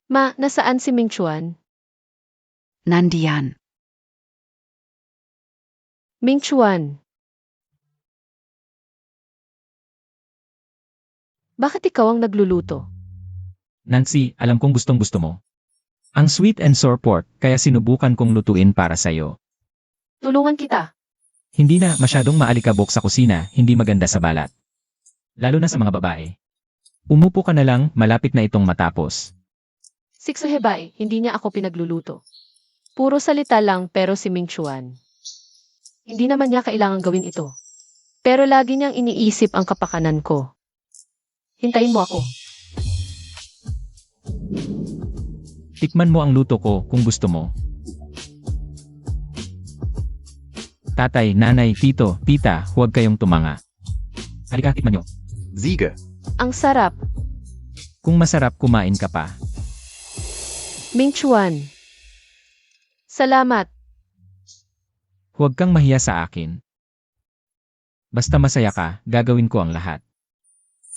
[SPEAKER 3] Ma, nasaan si Ming Chuan?
[SPEAKER 4] Nandiyan.
[SPEAKER 3] Ming Chuan. Bakit ikaw ang nagluluto?
[SPEAKER 5] Nancy, alam kong gustong-gusto mo. Ang sweet and sour pork, kaya sinubukan kong lutuin para sa'yo.
[SPEAKER 3] Tulungan kita.
[SPEAKER 5] Hindi na masyadong maalikabok sa kusina, hindi maganda sa balat. Lalo na sa mga babae. Umupo ka na lang, malapit na itong matapos.
[SPEAKER 3] Siksuhebay, hindi niya ako pinagluluto. Puro salita lang pero si Ming Chuan. Hindi naman niya kailangan gawin ito. Pero lagi niyang iniisip ang kapakanan ko. Hintayin mo ako.
[SPEAKER 5] Tikman mo ang luto ko kung gusto mo. Tatay, nanay, tito, tita, huwag kayong tumanga. Halika, tikman nyo.
[SPEAKER 2] Ziege.
[SPEAKER 3] Ang sarap.
[SPEAKER 5] Kung masarap, kumain ka pa.
[SPEAKER 3] Ming Chuan. Salamat.
[SPEAKER 5] Huwag kang mahiya sa akin. Basta masaya ka, gagawin ko ang lahat.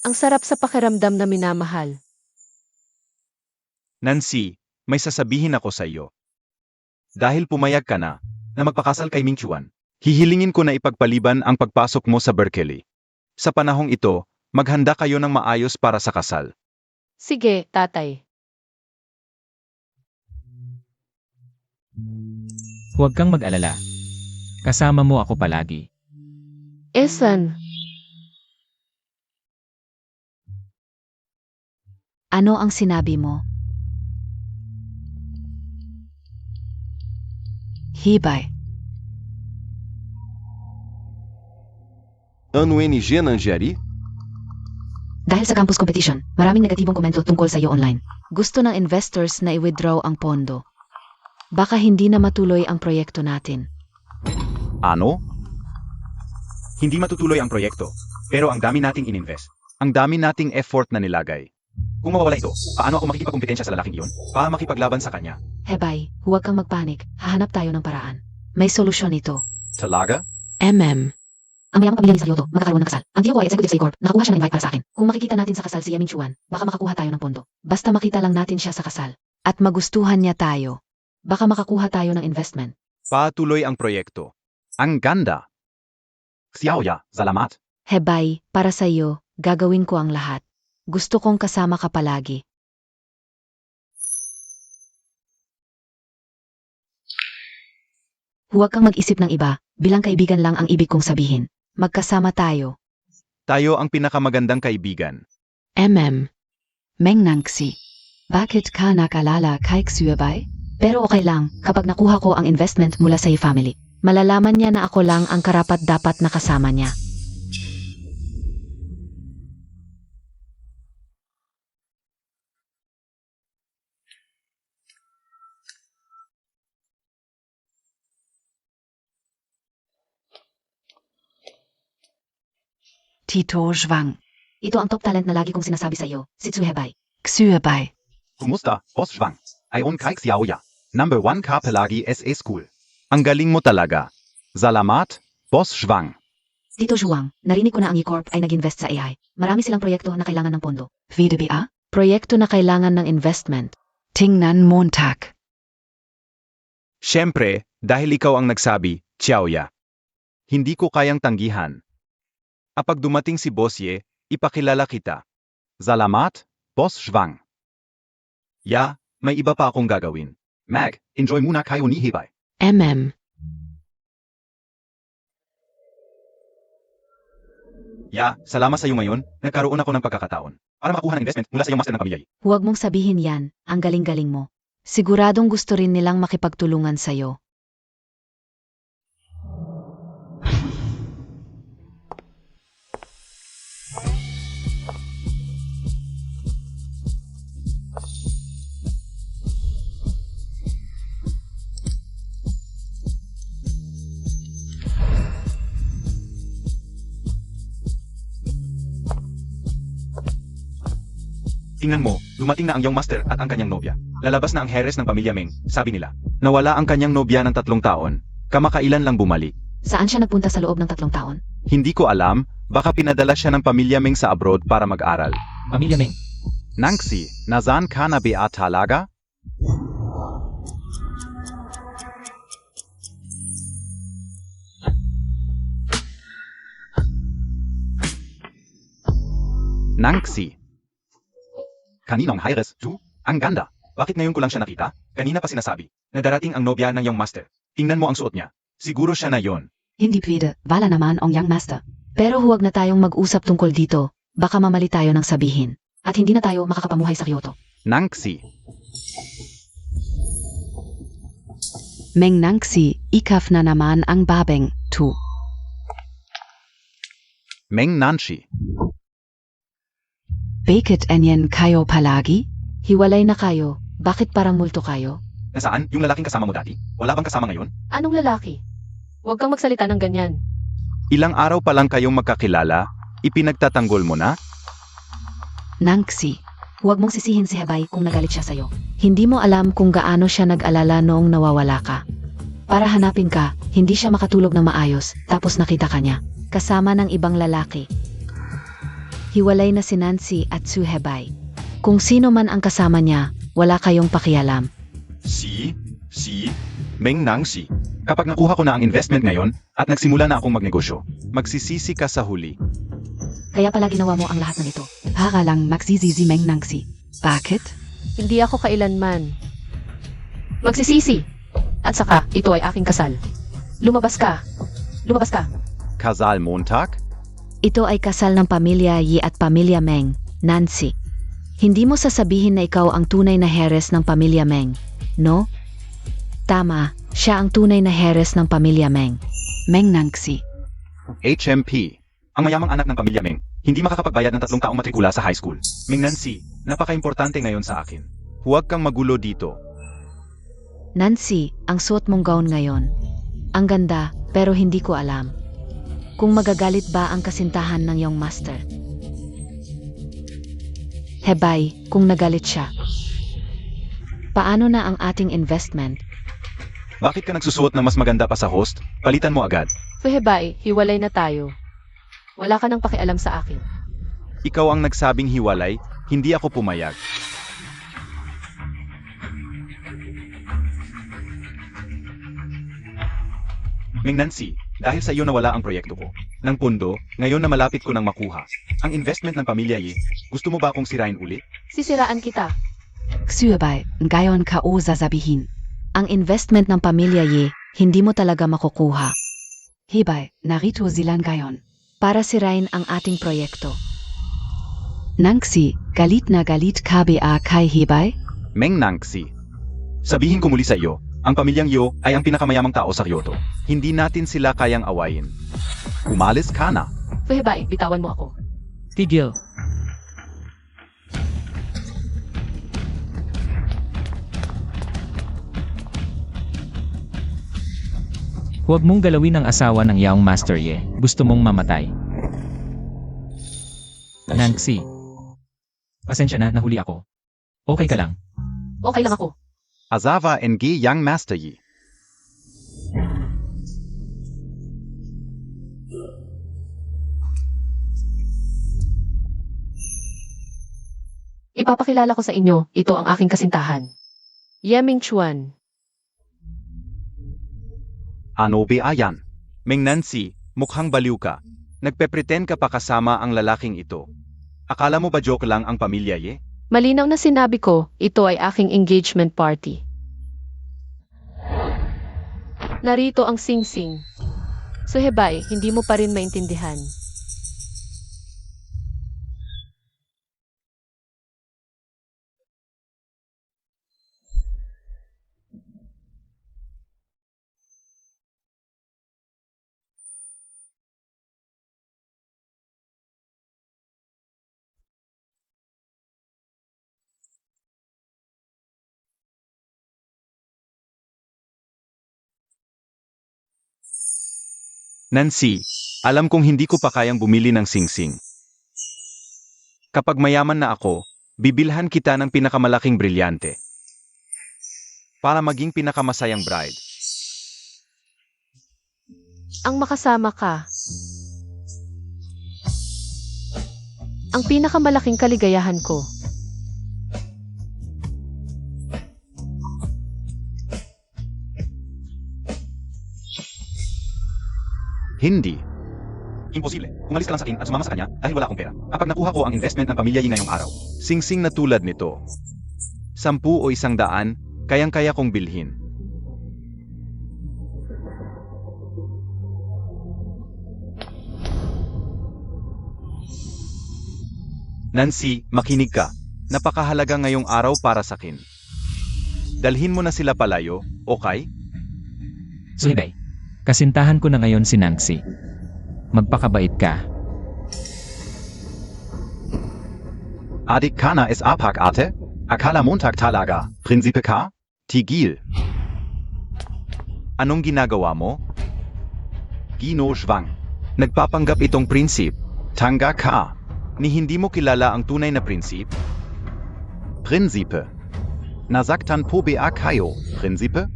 [SPEAKER 3] Ang sarap sa pakiramdam na minamahal.
[SPEAKER 1] Nancy, may sasabihin ako sa iyo. Dahil pumayag ka na magpakasal kay Ming Chuan, hihilingin ko na ipagpaliban ang pagpasok mo sa Berkeley. Sa panahong ito, maghanda kayo ng maayos para sa kasal.
[SPEAKER 3] Sige, tatay.
[SPEAKER 5] Huwag kang mag-alala. Kasama mo ako palagi.
[SPEAKER 3] Esan.
[SPEAKER 4] Ano ang sinabi mo? Hibay.
[SPEAKER 6] Ano NG Nangiari?
[SPEAKER 4] Dahil sa campus competition, maraming negatibong komento tungkol sa iyo online. Gusto ng investors na i-withdraw ang pondo. Baka hindi na matuloy ang proyekto natin.
[SPEAKER 2] Ano?
[SPEAKER 1] Hindi matutuloy ang proyekto, pero ang dami nating ininvest.
[SPEAKER 2] Ang dami nating effort na nilagay.
[SPEAKER 1] Kung mawawala ito, paano ako makikipagkumpetensya sa lalaking iyon? Paano makipaglaban sa kanya?
[SPEAKER 4] Hebay, huwag kang magpanik. Hahanap tayo ng paraan. May solusyon ito.
[SPEAKER 1] Talaga?
[SPEAKER 4] MM. Ang mayamang pamilya ni Saryoto, magkakaroon ng kasal. Ang tiyo ko ay executive sa Corp, nakakuha siya ng invite para sa akin. Kung makikita natin sa kasal si Yamin Chuan, baka makakuha tayo ng pondo. Basta makita lang natin siya sa kasal. At magustuhan niya tayo. Baka makakuha tayo ng investment.
[SPEAKER 2] Patuloy ang proyekto. Ang ganda.
[SPEAKER 1] Xiaoya, salamat.
[SPEAKER 4] Hebay, para sa iyo, gagawin ko ang lahat. Gusto kong kasama ka palagi. Huwag kang mag-isip ng iba, bilang kaibigan lang ang ibig kong sabihin. Magkasama tayo.
[SPEAKER 2] Tayo ang pinakamagandang kaibigan.
[SPEAKER 4] MM. Meng Nangxi. Bakit ka nakalala kay Xuebay? Pero okay lang, kapag nakuha ko ang investment mula sa family. Malalaman niya na ako lang ang karapat-dapat na kasama niya. Tito Zhuang.
[SPEAKER 3] Ito ang top talent na lagi kong sinasabi sa iyo, si Tsuhebay.
[SPEAKER 4] Xuebei.
[SPEAKER 1] Kumusta, Boss Zhuang? Ayon kay Xiaoya. Number 1 ka palagi SA School. Ang galing mo talaga. Salamat, Boss Zhuang.
[SPEAKER 3] Tito Zhuang, narinig ko na ang E-Corp ay nag-invest sa AI. Marami silang proyekto na kailangan ng pondo.
[SPEAKER 4] VDBA.
[SPEAKER 3] Proyekto na kailangan ng investment.
[SPEAKER 4] Tingnan Montag.
[SPEAKER 1] Siyempre, dahil ikaw ang nagsabi, Xiaoya. Hindi ko kayang tanggihan. Kapag dumating si Boss Ye, ipakilala kita. Salamat, Boss Zhuang. May iba pa akong gagawin. Mag, enjoy muna kayo ni Hibay. Salamat sa iyo ngayon, nagkaroon ako ng pagkakataon para makuha ng investment mula sa iyong master ng pamilya.
[SPEAKER 3] Huwag mong sabihin yan, ang galing-galing mo. Siguradong gusto rin nilang makipagtulungan sa'yo.
[SPEAKER 1] Tingnan mo, dumating na ang iyong master at ang kanyang nobya. Lalabas na ang heres ng pamilya Meng, sabi nila. Nawala ang kanyang nobya ng 3 taon. Kamakailan lang bumalik.
[SPEAKER 3] Saan siya nagpunta sa loob ng 3 taon?
[SPEAKER 1] Hindi ko alam, baka pinadala siya ng pamilya Meng sa abroad para mag-aral.
[SPEAKER 5] Pamilya Meng.
[SPEAKER 1] Nangxi, nasaan ka na ba talaga? Nangxi. Kaninong heres, Ju? Ang ganda. Bakit ngayon ko lang siya nakita? Kanina pa sinasabi na darating ang nobya ng iyong master. Tingnan mo ang suot niya. Siguro siya na yon.
[SPEAKER 4] Hindi pwede. Wala naman ang young master.
[SPEAKER 3] Pero huwag na tayong mag-usap tungkol dito. Baka mamali tayo ng sabihin. At hindi na tayo makakapamuhay sa Kyoto.
[SPEAKER 1] Nangxi.
[SPEAKER 4] Meng Nangxi, ikaf na naman ang babeng, tu.
[SPEAKER 1] Meng Nanshi.
[SPEAKER 4] Bakit enyen kayo palagi?
[SPEAKER 3] Hiwalay na kayo. Bakit parang multo kayo?
[SPEAKER 1] Nasaan yung lalaking kasama mo dati? Wala bang kasama ngayon?
[SPEAKER 3] Anong lalaki? Huwag kang magsalita ng ganyan.
[SPEAKER 1] Ilang araw pa lang kayong magkakilala, ipinagtatanggol mo na?
[SPEAKER 4] Nangxi.
[SPEAKER 3] Huwag mong sisihin si Hebay kung nagalit siya sa'yo. Hindi mo alam kung gaano siya nag-alala noong nawawala ka. Para hanapin ka, hindi siya makatulog ng maayos, tapos nakita ka niya. Kasama ng ibang lalaki. Hiwalay na si Nancy at Su Hebay. Kung sino man ang kasama niya, wala kayong pakialam.
[SPEAKER 1] Si Meng Nangxi. Kapag nakuha ko na ang investment ngayon at nagsimula na akong magnegosyo, magsisisi ka sa huli.
[SPEAKER 3] Kaya pala ginawa mo ang lahat ng ito.
[SPEAKER 4] Para lang magsizizi Meng Nangxi. Bakit?
[SPEAKER 3] Hindi ako kailanman magsisisi. At saka, ito ay aking kasal. Lumabas ka. Lumabas ka.
[SPEAKER 1] Kasal Montag?
[SPEAKER 3] Ito ay kasal ng pamilya Yi at pamilya Meng, Nancy. Hindi mo sasabihin na ikaw ang tunay na heres ng pamilya Meng, no? Tama, siya ang tunay na heres ng pamilya Meng.
[SPEAKER 4] Meng Nangxi.
[SPEAKER 1] HMP. Ang mayamang anak ng pamilya Meng, hindi makakapagbayad ng 3 taong matrikula sa high school. Meng Nancy, napaka-importante ngayon sa akin. Huwag kang magulo dito.
[SPEAKER 3] Nancy, ang suot mong gown ngayon. Ang ganda, pero hindi ko alam. Kung magagalit ba ang kasintahan ng iyong master? Hebay, kung nagalit siya. Paano na ang ating investment?
[SPEAKER 1] Bakit ka nagsusuot ng mas maganda pa sa host? Palitan mo agad.
[SPEAKER 3] Hebay, hiwalay na tayo. Wala ka nang pakialam sa akin.
[SPEAKER 1] Ikaw ang nagsabing hiwalay, hindi ako pumayag. Meng Nancy, dahil sa iyo nawala ang proyekto ko. Ng pundo, ngayon na malapit ko nang makuha. Ang investment ng pamilya Yi, gusto mo ba akong sirain ulit?
[SPEAKER 3] Sisiraan kita.
[SPEAKER 4] Xuebei, ngayon ka o sasabihin.
[SPEAKER 3] Ang investment ng pamilya Yi, hindi mo talaga makukuha.
[SPEAKER 4] Hebei, narito silang ngayon.
[SPEAKER 3] Para sirain ang ating proyekto.
[SPEAKER 4] Nangxi, galit na galit KBA kay Hebei?
[SPEAKER 1] Meng Nangxi. Sabihin ko muli sa iyo, ang pamilyang Yo ay ang pinakamayamang tao sa Kyoto. Hindi natin sila kayang awayin. Umalis ka na.
[SPEAKER 3] Hebay, bitawan mo ako.
[SPEAKER 5] Tigil. Huwag mong galawin ang asawa ng yaong Master Ye. Gusto mong mamatay. Nangxi. Pasensya na, nahuli ako. Okay ka lang.
[SPEAKER 3] Okay lang ako.
[SPEAKER 1] Azawa NG Young Master Yi.
[SPEAKER 3] Ipapakilala ko sa inyo, ito ang aking kasintahan. Ye Mingchuan.
[SPEAKER 1] Ano ba yan?
[SPEAKER 2] Ming Nancy, mukhang baliw ka. Nagpe-pretend ka pa kasama ang lalaking ito. Akala mo ba joke lang ang pamilya ye?
[SPEAKER 3] Malinaw na sinabi ko, ito ay aking engagement party. Narito ang sing-sing. So Hebay, hindi mo pa rin maintindihan.
[SPEAKER 2] Nancy, alam kong hindi ko pa kayang bumili ng sing-sing. Kapag mayaman na ako, bibilhan kita ng pinakamalaking brilyante. Para maging pinakamasayang bride.
[SPEAKER 3] Ang makasama ka. Ang pinakamalaking kaligayahan ko.
[SPEAKER 2] Hindi.
[SPEAKER 1] Imposible. Umalis ka lang sa akin at sumama sa kanya dahil wala akong pera. Kapag nakuha ko ang investment ng pamilya Yi ngayong araw.
[SPEAKER 2] Sing-sing na tulad nito. 10 o 100, kayang-kaya kong bilhin. Nancy, makinig ka. Napakahalaga ngayong araw para sa akin. Dalhin mo na sila palayo, okay?
[SPEAKER 5] So Hebay, kasintahan ko na ngayon si Nangxi. Magpakabait ka.
[SPEAKER 1] Adik Kana es Apak Ate? Akala Montag Talaga, Prinsipe K?
[SPEAKER 2] Tigil. Anong ginagawa mo?
[SPEAKER 1] Gino Schwang.
[SPEAKER 2] Nagpapanggap itong prinsip.
[SPEAKER 1] Tanga K.
[SPEAKER 2] Ni hindi mo kilala ang tunay na prinsip?
[SPEAKER 1] Prinsipe. Nasaktan po ba kayo, Prinsipe?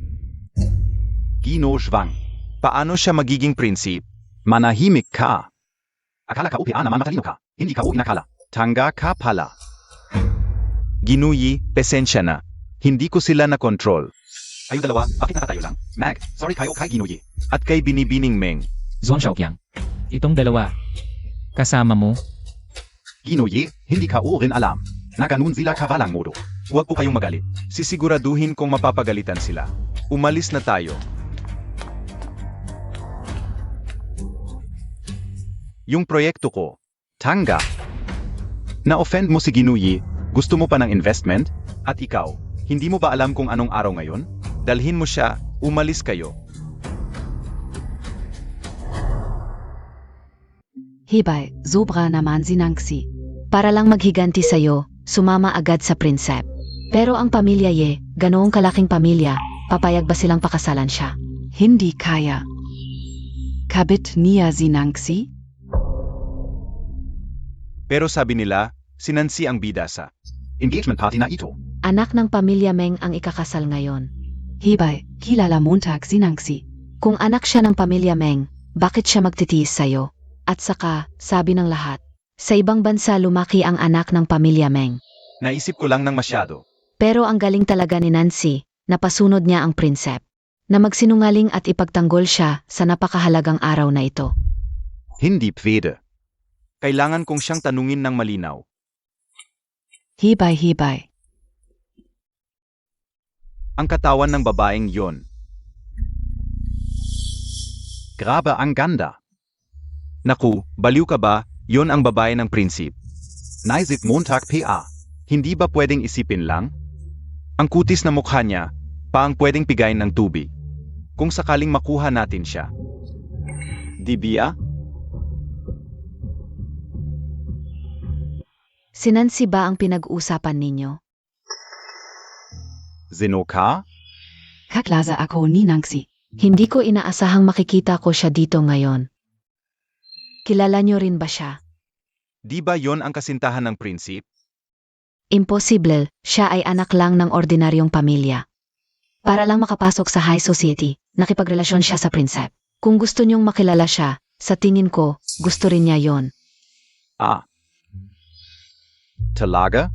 [SPEAKER 1] Gino Schwang.
[SPEAKER 2] Paano siya magiging prinsip?
[SPEAKER 1] Manahimik ka. Akala ka UPA naman matalino ka. Hindi ka inakala.
[SPEAKER 2] Tanga ka pala. Ginuyi, pesensya na. Hindi ko sila na-control.
[SPEAKER 1] Kayo dalawa, bakit nakatayo lang? Mag, sorry kayo kay Ginuyi.
[SPEAKER 2] At kay Binibining Meng.
[SPEAKER 5] Zhuang Xiaoqiang. Itong dalawa. Kasama mo?
[SPEAKER 1] Ginuyi, hindi ka rin alam. Na ganun sila kawalang modo.
[SPEAKER 2] Huwag po kayong magalit. Sisiguraduhin kong mapapagalitan sila. Umalis na tayo. Yung proyekto ko.
[SPEAKER 1] Tanga. Na-offend mo si Ginuyi, gusto mo pa ng investment?
[SPEAKER 2] At ikaw, hindi mo ba alam kung anong araw ngayon? Dalhin mo siya, umalis kayo.
[SPEAKER 4] Hebay, sobra naman si Nangxi. Para lang maghiganti sa'yo, sumama agad sa prinsep. Pero ang pamilya Ye, ganoong kalaking pamilya, papayag ba silang pakasalan siya?
[SPEAKER 6] Hindi kaya. Kabit niya si Nangxi?
[SPEAKER 2] Pero sabi nila, si Nancy ang bida sa
[SPEAKER 1] Engagement party na ito.
[SPEAKER 4] Anak ng pamilya Meng ang ikakasal ngayon.
[SPEAKER 6] Hebay, kilala Montag si Nangxi.
[SPEAKER 4] Kung anak siya ng pamilya Meng, bakit siya magtitiis sa'yo? At saka, sabi ng lahat, sa ibang bansa lumaki ang anak ng pamilya Meng.
[SPEAKER 2] naisip ko lang ng masyado.
[SPEAKER 4] Pero ang galing talaga ni Nancy, napasunod niya ang prinsep. Na magsinungaling at ipagtanggol siya sa napakahalagang araw na ito.
[SPEAKER 1] Hindi pwede.
[SPEAKER 2] Kailangan kong siyang tanungin ng malinaw.
[SPEAKER 6] Hebay.
[SPEAKER 2] Ang katawan ng babaeng yon.
[SPEAKER 1] Grabe ang ganda.
[SPEAKER 2] Naku, baliw ka ba? Yon ang babae ng prinsip.
[SPEAKER 1] Naisip Montag PA.
[SPEAKER 2] Hindi ba pwedeng isipin lang? Ang kutis na mukha niya, pa ang pwedeng pigayin ng tubig. Kung sakaling makuha natin siya.
[SPEAKER 1] Di ba?
[SPEAKER 4] Si Nancy ba ang pinag-uusapan ninyo?
[SPEAKER 1] Sino ka?
[SPEAKER 6] Kaklase ako ni Nangxi.
[SPEAKER 4] Hindi ko inaasahang makikita ko siya dito ngayon. Kilala niyo rin ba siya?
[SPEAKER 1] Di ba yon ang kasintahan ng prinsip?
[SPEAKER 4] Imposible, siya ay anak lang ng ordinaryong pamilya. Para lang makapasok sa high society, nakipagrelasyon siya sa prinsep. Kung gusto niyong makilala siya, sa tingin ko, gusto rin niya yon.
[SPEAKER 1] Ah. Talaga?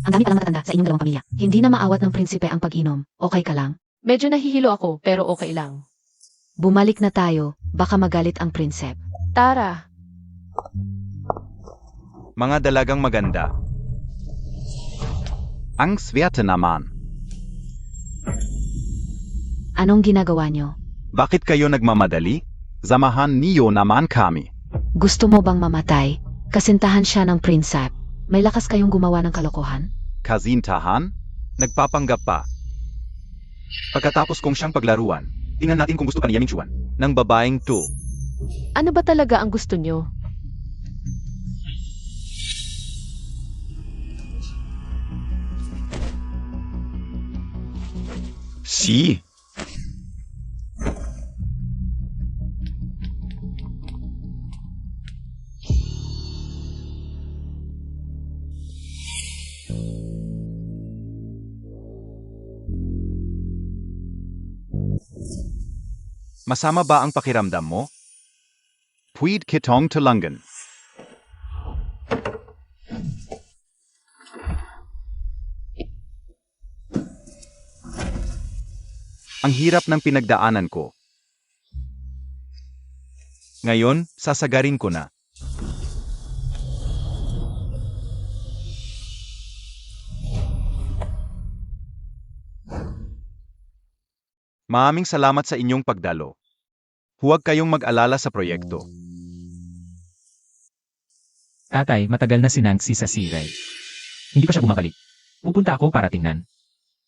[SPEAKER 4] Ang dami palang matatanda sa inyong dalawang pamilya. Hindi na maawat ng prinsipe ang pag-inom. Okay ka lang?
[SPEAKER 3] Medyo nahihilo ako, pero okay lang.
[SPEAKER 4] Bumalik na tayo, baka magalit ang prinsep.
[SPEAKER 3] Tara,
[SPEAKER 1] Mga dalagang maganda. Ang swerte naman.
[SPEAKER 4] Anong ginagawa niyo?
[SPEAKER 1] Bakit kayo nagmamadali? Samahan niyo naman kami.
[SPEAKER 4] Gusto mo bang mamatay? Kasintahan siya ng prinsep. May lakas kayong gumawa ng kalokohan?
[SPEAKER 1] Kasintahan? Nagpapanggap pa. Pagkatapos kong siyang paglaruan, tingnan natin kung gusto ka ni Yaming Chuan ng babaeng to.
[SPEAKER 3] ano ba talaga ang gusto niyo?
[SPEAKER 1] Si. Masama ba ang pakiramdam mo? Pwede kitong tulungan. Ang hirap ng pinagdaanan ko. Ngayon, sasagarin ko na. Maraming salamat sa inyong pagdalo. Huwag kayong mag-alala sa proyekto.
[SPEAKER 5] Tatay, matagal na si Nancy sa Siray. Hindi pa siya bumabalik. Pupunta ako para tingnan.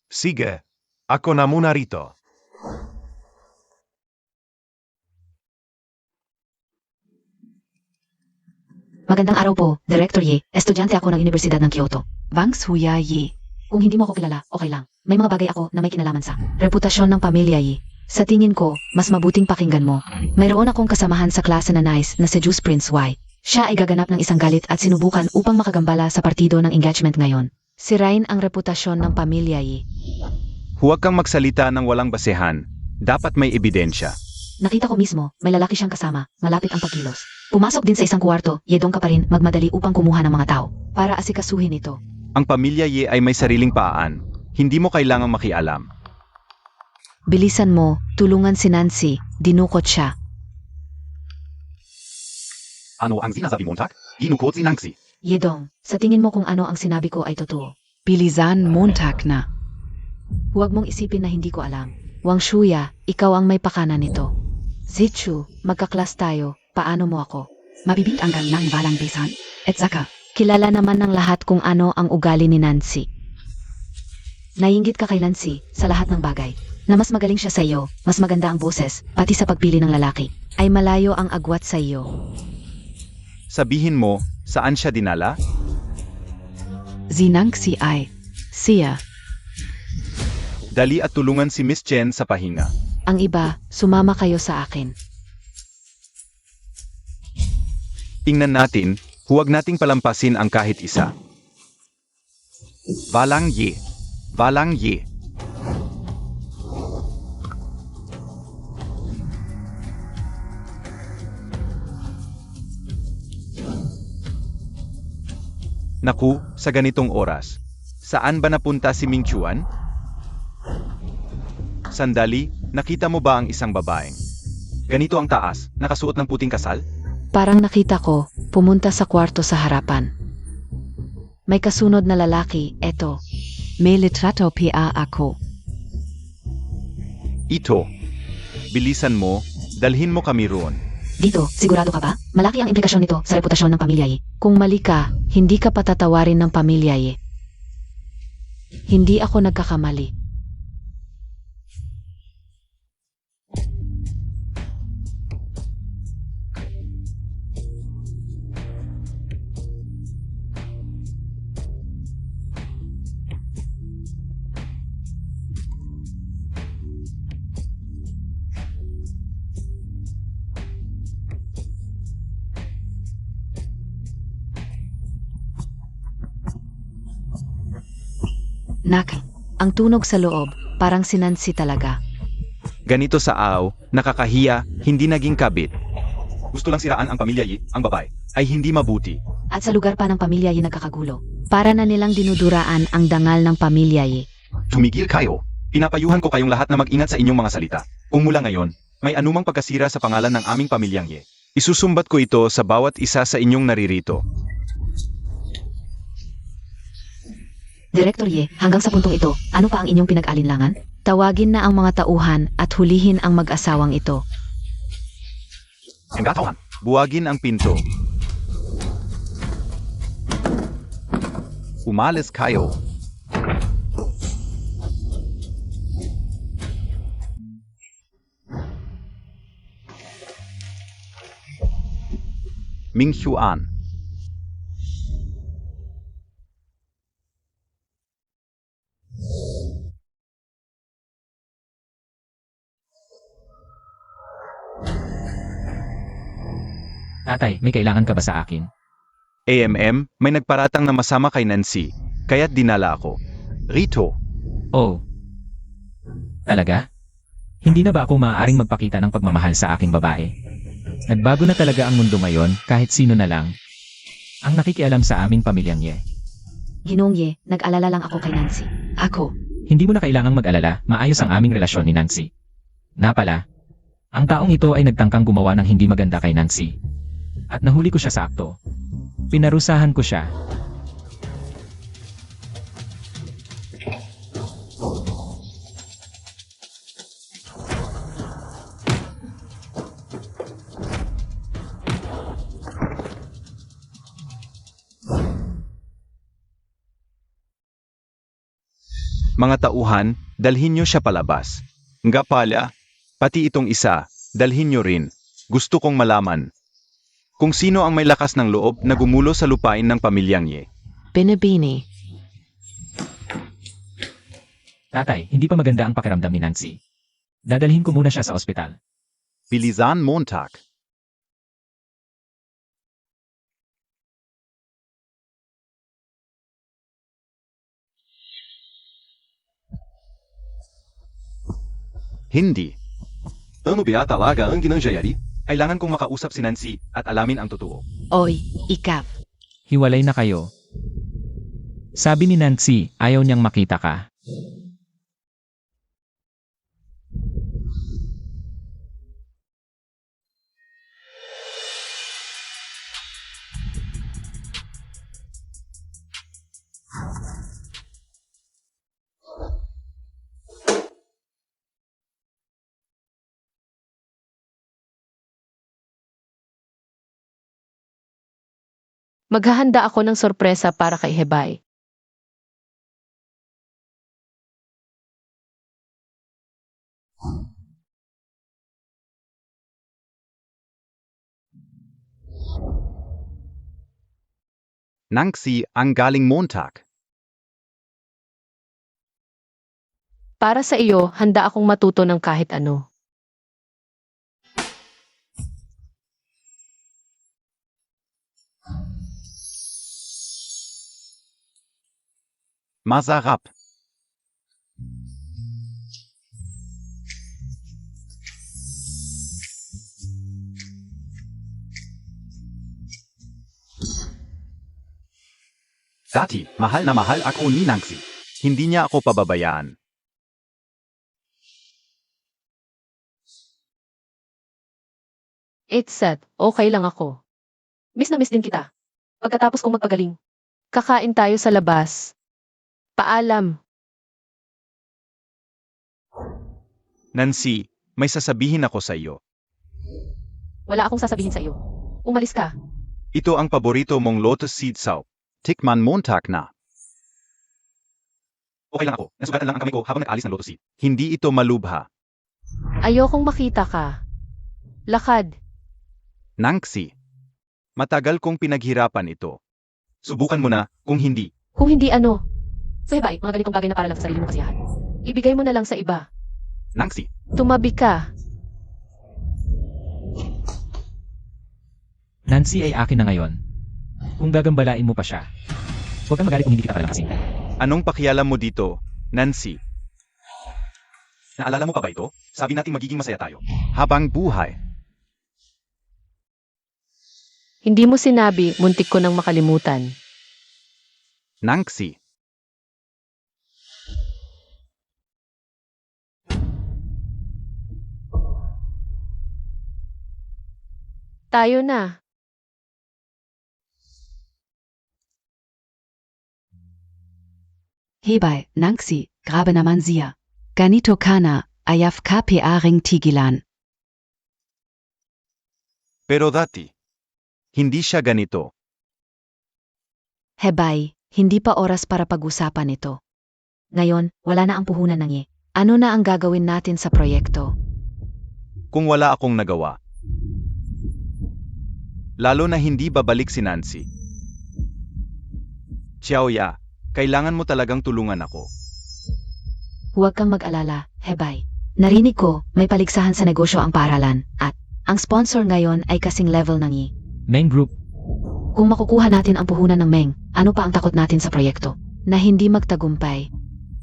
[SPEAKER 7] Sige, ako na muna rito.
[SPEAKER 4] Magandang araw po, Director Ye. Estudyante ako ng Universidad ng Kyoto.
[SPEAKER 6] Wangs Huya Ye.
[SPEAKER 4] Kung hindi mo ako kilala, okay lang. May mga bagay ako na may kinalaman sa reputasyon ng pamilya Yi. Sa tingin ko, mas mabuting pakinggan mo. Mayroon akong kasamahan sa klase na nice na si Juice Prince Y. Siya ay gaganap ng isang galit at sinubukan upang makagambala sa partido ng engagement ngayon. Sirain ang reputasyon ng pamilya Yi.
[SPEAKER 1] Huwag kang magsalita ng walang basehan. Dapat may ebidensya.
[SPEAKER 4] Nakita ko mismo, may lalaki siyang kasama, malapit ang pagkilos. Pumasok din sa isang kwarto, yedong ka pa rin magmadali upang kumuha ng mga tao para asikasuhin ito.
[SPEAKER 1] Ang pamilya Ye ay may sariling paan. Hindi mo kailangang makialam.
[SPEAKER 4] Bilisan mo, tulungan si Nancy, dinukot siya.
[SPEAKER 1] Ano ang sinasabi mo, Tak? Dinukot si Nancy.
[SPEAKER 4] Yedong, sa tingin mo kung ano ang sinabi ko ay totoo.
[SPEAKER 6] Bilisan Montag na.
[SPEAKER 4] Huwag mong isipin na hindi ko alam. Wang Shuya, ikaw ang may pakana nito. Zichu, magkaklas tayo, paano mo ako?
[SPEAKER 6] Mabibintanggal ng balang besan. At saka,
[SPEAKER 4] Kilala naman ng lahat kung ano ang ugali ni Nancy. Naiinggit ka kay Nancy sa lahat ng bagay. Na mas magaling siya sa iyo, mas maganda ang boses, pati sa pagpili ng lalaki. Ay malayo ang agwat sa iyo.
[SPEAKER 1] Sabihin mo, saan siya dinala?
[SPEAKER 6] Sinang si Ai. Siya.
[SPEAKER 1] Dali at tulungan si Miss Chen sa pahinga.
[SPEAKER 4] Ang iba, sumama kayo sa akin.
[SPEAKER 1] Tingnan natin, huwag nating palampasin ang kahit isa. Balang Ye. Balang Ye. Naku, sa ganitong oras. Saan ba napunta si Ming Chuan? Sandali, nakita mo ba ang isang babaeng? Ganito ang taas, nakasuot ng puting kasal?
[SPEAKER 4] Parang nakita ko, pumunta sa kwarto sa harapan. May kasunod na lalaki, eto.
[SPEAKER 6] May litrato pa ako.
[SPEAKER 1] Ito. Bilisan mo, dalhin mo kami roon.
[SPEAKER 4] Dito, sigurado ka ba? Malaki ang implikasyon nito sa reputasyon ng pamilya Yi. Kung mali ka, hindi ka patatawarin ng pamilya Yi. Hindi ako nagkakamali.
[SPEAKER 6] Nak, ang tunog sa loob, parang si Nancy talaga.
[SPEAKER 1] Ganito sa aw, nakakahiya, hindi naging kabit. Gusto lang siraan ang pamilya Yi, ang babae, ay hindi mabuti.
[SPEAKER 6] At sa lugar pa ng pamilya yung nagkakagulo. Para na nilang dinuduraan ang dangal ng pamilya
[SPEAKER 1] Tumigil kayo. Pinapayuhan ko kayong lahat na mag-ingat sa inyong mga salita. Kung mula ngayon, may anumang pagkasira sa pangalan ng aming pamilyang Ye. Isusumbat ko ito sa bawat isa sa inyong naririto.
[SPEAKER 4] Director Ye, hanggang sa puntong ito, ano pa ang inyong pinag-alinlangan?
[SPEAKER 6] Tawagin na ang mga tauhan at hulihin ang mag-asawang ito.
[SPEAKER 1] Enggatawan. Buwagin ang pinto. Umalis kayo. Ming Xuan.
[SPEAKER 5] Tatay, may kailangan ka ba sa akin?
[SPEAKER 1] AMM, may nagparatang na masama kay Nancy, kaya't dinala ako. Rito.
[SPEAKER 5] Oh. Talaga? Hindi na ba ako maaaring magpakita ng pagmamahal sa aking babae? Nagbago na talaga ang mundo ngayon, kahit sino na lang ang nakikialam sa aming pamilyang Ye.
[SPEAKER 4] Ginoong Ye, nag-alala lang ako kay Nancy.
[SPEAKER 6] Ako,
[SPEAKER 5] Hindi mo na kailangang mag-alala, maayos ang aming relasyon ni Nancy. Na pala, ang taong ito ay nagtangkang gumawa ng hindi maganda kay Nancy. At nahuli ko siya sa akto. Pinarusahan ko siya.
[SPEAKER 1] Mga tauhan, dalhin nyo siya palabas. Nga pala, pati itong isa, dalhin nyo rin. Gusto kong malaman kung sino ang may lakas ng loob na gumulo sa lupain ng pamilyang Ye.
[SPEAKER 6] Binibini.
[SPEAKER 5] Tatay, hindi pa maganda ang pakiramdam ni Nancy. Dadalhin ko muna siya sa ospital.
[SPEAKER 1] Bilisan Montag. Hindi. Ano ba talaga ang ginangyayari? Kailangan kong makausap si Nancy at alamin ang totoo.
[SPEAKER 6] Oy, ikaw.
[SPEAKER 5] Hiwalay na kayo. Sabi ni Nancy, ayaw niyang makita ka.
[SPEAKER 3] Maghahanda ako ng sorpresa para kay Hebay.
[SPEAKER 1] Nancy ang galing Montag.
[SPEAKER 3] Para sa iyo, handa akong matuto ng kahit ano.
[SPEAKER 1] Masarap. Dati, mahal na mahal ako ni Nancy. Hindi niya ako pababayaan.
[SPEAKER 3] It's set, okay lang ako. Miss na miss din kita. Pagkatapos kong magpagaling. Kakain tayo sa labas. Paalam.
[SPEAKER 1] Nancy, may sasabihin ako sa iyo.
[SPEAKER 3] Wala akong sasabihin sa iyo. Umalis ka.
[SPEAKER 1] Ito ang paborito mong lotus seed soup. Tikman Montag na. Okay lang ako. Nasugatan lang ang kamay ko habang nag-alis ng lotus seed. Hindi ito malubha.
[SPEAKER 3] Ayokong makita ka. Lakad.
[SPEAKER 1] Nancy, matagal kong pinaghirapan ito. Subukan mo na, kung hindi.
[SPEAKER 3] Kung hindi ano. So Hebay, mga ganitong bagay na para lang sa sarili mong kasiyahan. Ibigay mo na lang sa iba.
[SPEAKER 1] Nancy,
[SPEAKER 3] Tumabi ka.
[SPEAKER 5] Nancy ay akin na ngayon. Kung gagambalain mo pa siya, huwag kang magalit kung hindi kita palalampasin.
[SPEAKER 1] Anong pakialam mo dito, Nancy? Naalala mo pa ba ito? Sabi natin magiging masaya tayo. Habang buhay.
[SPEAKER 3] Hindi mo sinabi, muntik ko nang makalimutan.
[SPEAKER 1] Nancy.
[SPEAKER 3] Tayo na.
[SPEAKER 4] Hierbei, Nancy, grabe naman siya. Ganito ka na, ayaf KPA ring tigilan.
[SPEAKER 1] Pero dati, hindi siya ganito.
[SPEAKER 6] Hebay, hindi pa oras para pag-usapan ito. Ngayon, wala na ang puhunan ng ye. Ano na ang gagawin natin sa proyekto?
[SPEAKER 1] Kung wala akong nagawa. Lalo na hindi babalik si Nancy. Xiaoya, kailangan mo talagang tulungan ako.
[SPEAKER 6] Huwag kang mag-alala, Hebay. Narinig ko, may paligsahan sa negosyo ang paaralan, at ang sponsor ngayon ay kasing level ng ye.
[SPEAKER 5] Main Group.
[SPEAKER 6] Kung makukuha natin ang puhunan ng Meng, ano pa ang takot natin sa proyekto? Na hindi magtagumpay.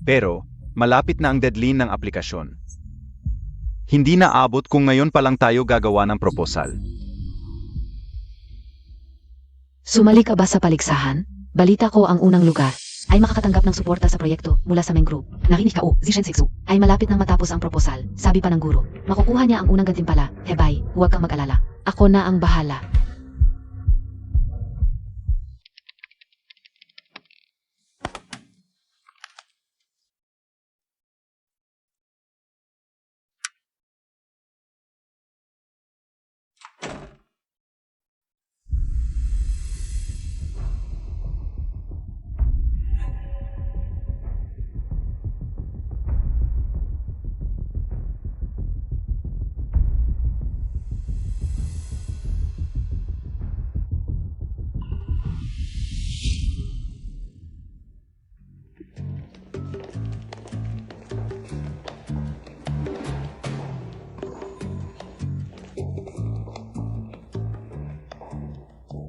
[SPEAKER 1] Pero, malapit na ang deadline ng aplikasyon. Hindi na abot kung ngayon pa lang tayo gagawa ng proposal.
[SPEAKER 6] Sumali ka ba sa paligsahan? Balita ko ang unang lugar ay makakatanggap ng suporta sa proyekto mula sa Meng Group. Narinig ka Zishen Sexu ay malapit nang matapos ang proposal, sabi pa ng guro. Makukuha niya ang unang gantimpala, Hebay, huwag kang mag-alala. Ako na ang bahala.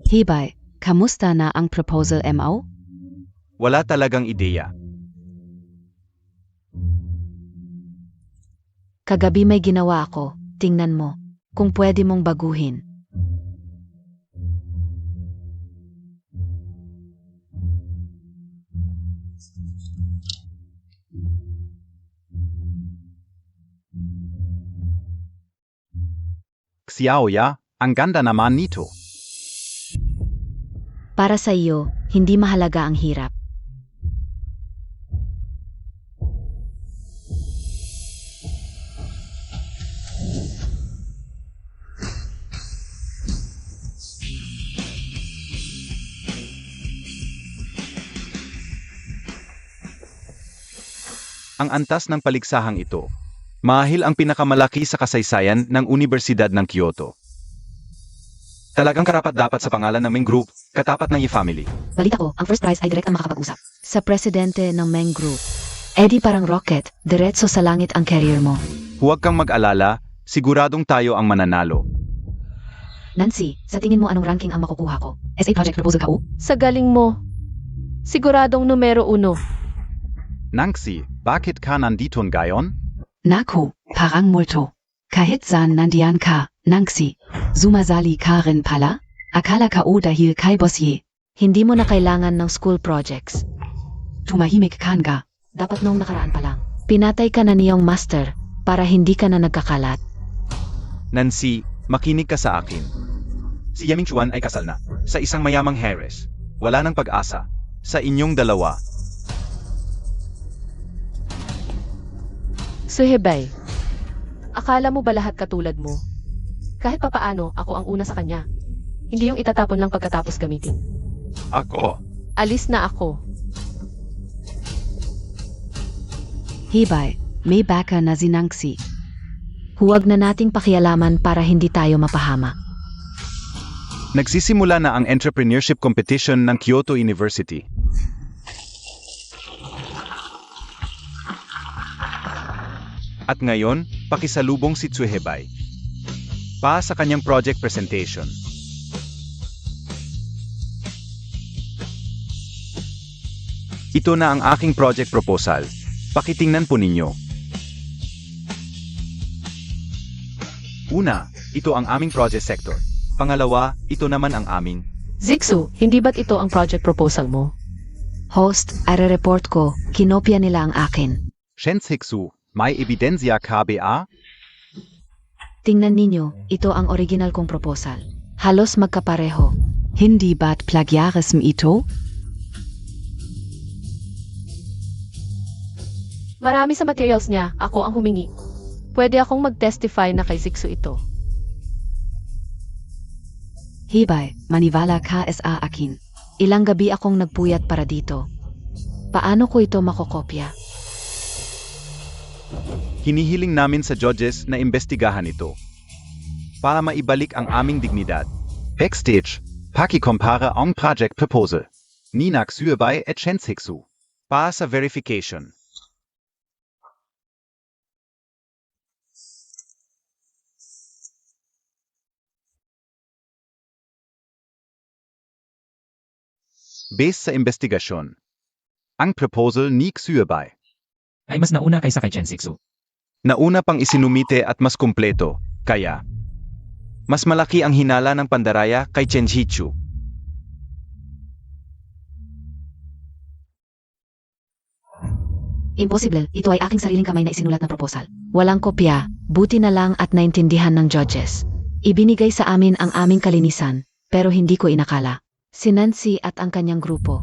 [SPEAKER 4] Hierbei, kamusta na ang proposal MO?
[SPEAKER 1] Wala talagang ideya.
[SPEAKER 6] Kagabi may ginawa ako, tingnan mo. Kung pwede mong baguhin.
[SPEAKER 1] Xiaoya, ang ganda naman nito.
[SPEAKER 6] Para sa iyo, hindi mahalaga ang hirap.
[SPEAKER 1] Ang antas ng paligsahang ito, marahil ang pinakamalaki sa kasaysayan ng Universidad ng Kyoto. Talagang karapat-dapat sa pangalan ng Meng Group, katapat ng family.
[SPEAKER 6] Balita ko, ang first prize ay direct ang makakapag-usap. Sa presidente ng Meng Group. Eddie parang rocket, diretso sa langit ang career mo.
[SPEAKER 1] Huwag kang mag-alala, siguradong tayo ang mananalo.
[SPEAKER 6] Nancy, sa tingin mo anong ranking ang makukuha ko? SA project proposal ka
[SPEAKER 3] Sa galing mo. Siguradong numero 1.
[SPEAKER 1] Nancy, bakit ka nandito ngayon?
[SPEAKER 4] Naku, parang multo. Kahit saan nandiyan ka, Nancy. Sumasali ka rin pala? Akala ka dahil kay boss ye.
[SPEAKER 6] Hindi mo na kailangan ng school projects.
[SPEAKER 4] Tumahimik ka nga.
[SPEAKER 6] Dapat nung nakaraan pa lang. Pinatay ka na niyong master para hindi ka na nagkakalat.
[SPEAKER 1] Nancy, makinig ka sa akin. Si Yaming Chuan ay kasal na, sa isang mayamang heiress. Wala nang pag-asa, sa inyong dalawa.
[SPEAKER 3] Suhebay. Akala mo ba lahat katulad mo? Kahit papaano, ako ang una sa kanya. Hindi yung itatapon lang pagkatapos gamitin.
[SPEAKER 1] Ako.
[SPEAKER 3] Alis na ako.
[SPEAKER 4] Hierbei, may baka na si Nancy.
[SPEAKER 6] Huwag na nating pakialaman para hindi tayo mapahama.
[SPEAKER 1] Nagsisimula na ang entrepreneurship competition ng Kyoto University. At ngayon, pakisalubong si Tsuhebay. Pa sa kanyang project presentation. Ito na ang aking project proposal. Pakitingnan po ninyo. Una, ito ang aming project sector. Pangalawa, ito naman ang aming.
[SPEAKER 3] Zixu, hindi ba't ito ang project proposal mo?
[SPEAKER 6] Host, report ko, kinopya nila ang akin.
[SPEAKER 1] Shenshiksu, may ebidensya ka ba?
[SPEAKER 6] Tingnan ninyo, ito ang original kong proposal. Halos magkapareho. Hindi ba't plagiarism ito?
[SPEAKER 3] Marami sa materials niya, ako ang humingi. Pwede akong mag-testify na kay Zixu ito.
[SPEAKER 6] Hibay, maniwala ka sa akin. Ilang gabi akong nagpuyat para dito. Paano ko ito makokopya?
[SPEAKER 1] Hinihiling namin sa judges na imbestigahan ito. Para maibalik ang aming dignidad. Backstage, pakikumpara ang project proposal. Ninak Suebay at Shenshiksu. Para sa verification. Based sa investigasyon, ang proposal ni Suebay.
[SPEAKER 5] Ay mas nauna kaysa kay Shenshiksu.
[SPEAKER 1] Nauna pang isinumite at mas kumpleto, kaya mas malaki ang hinala ng pandaraya kay Shenshiksu.
[SPEAKER 6] Imposible, ito ay aking sariling kamay na isinulat na proposal. Walang kopya, buti na lang at naintindihan ng judges. Ibinigay sa amin ang aming kalinisan, pero hindi ko inakala. Si Nancy at ang kanyang grupo.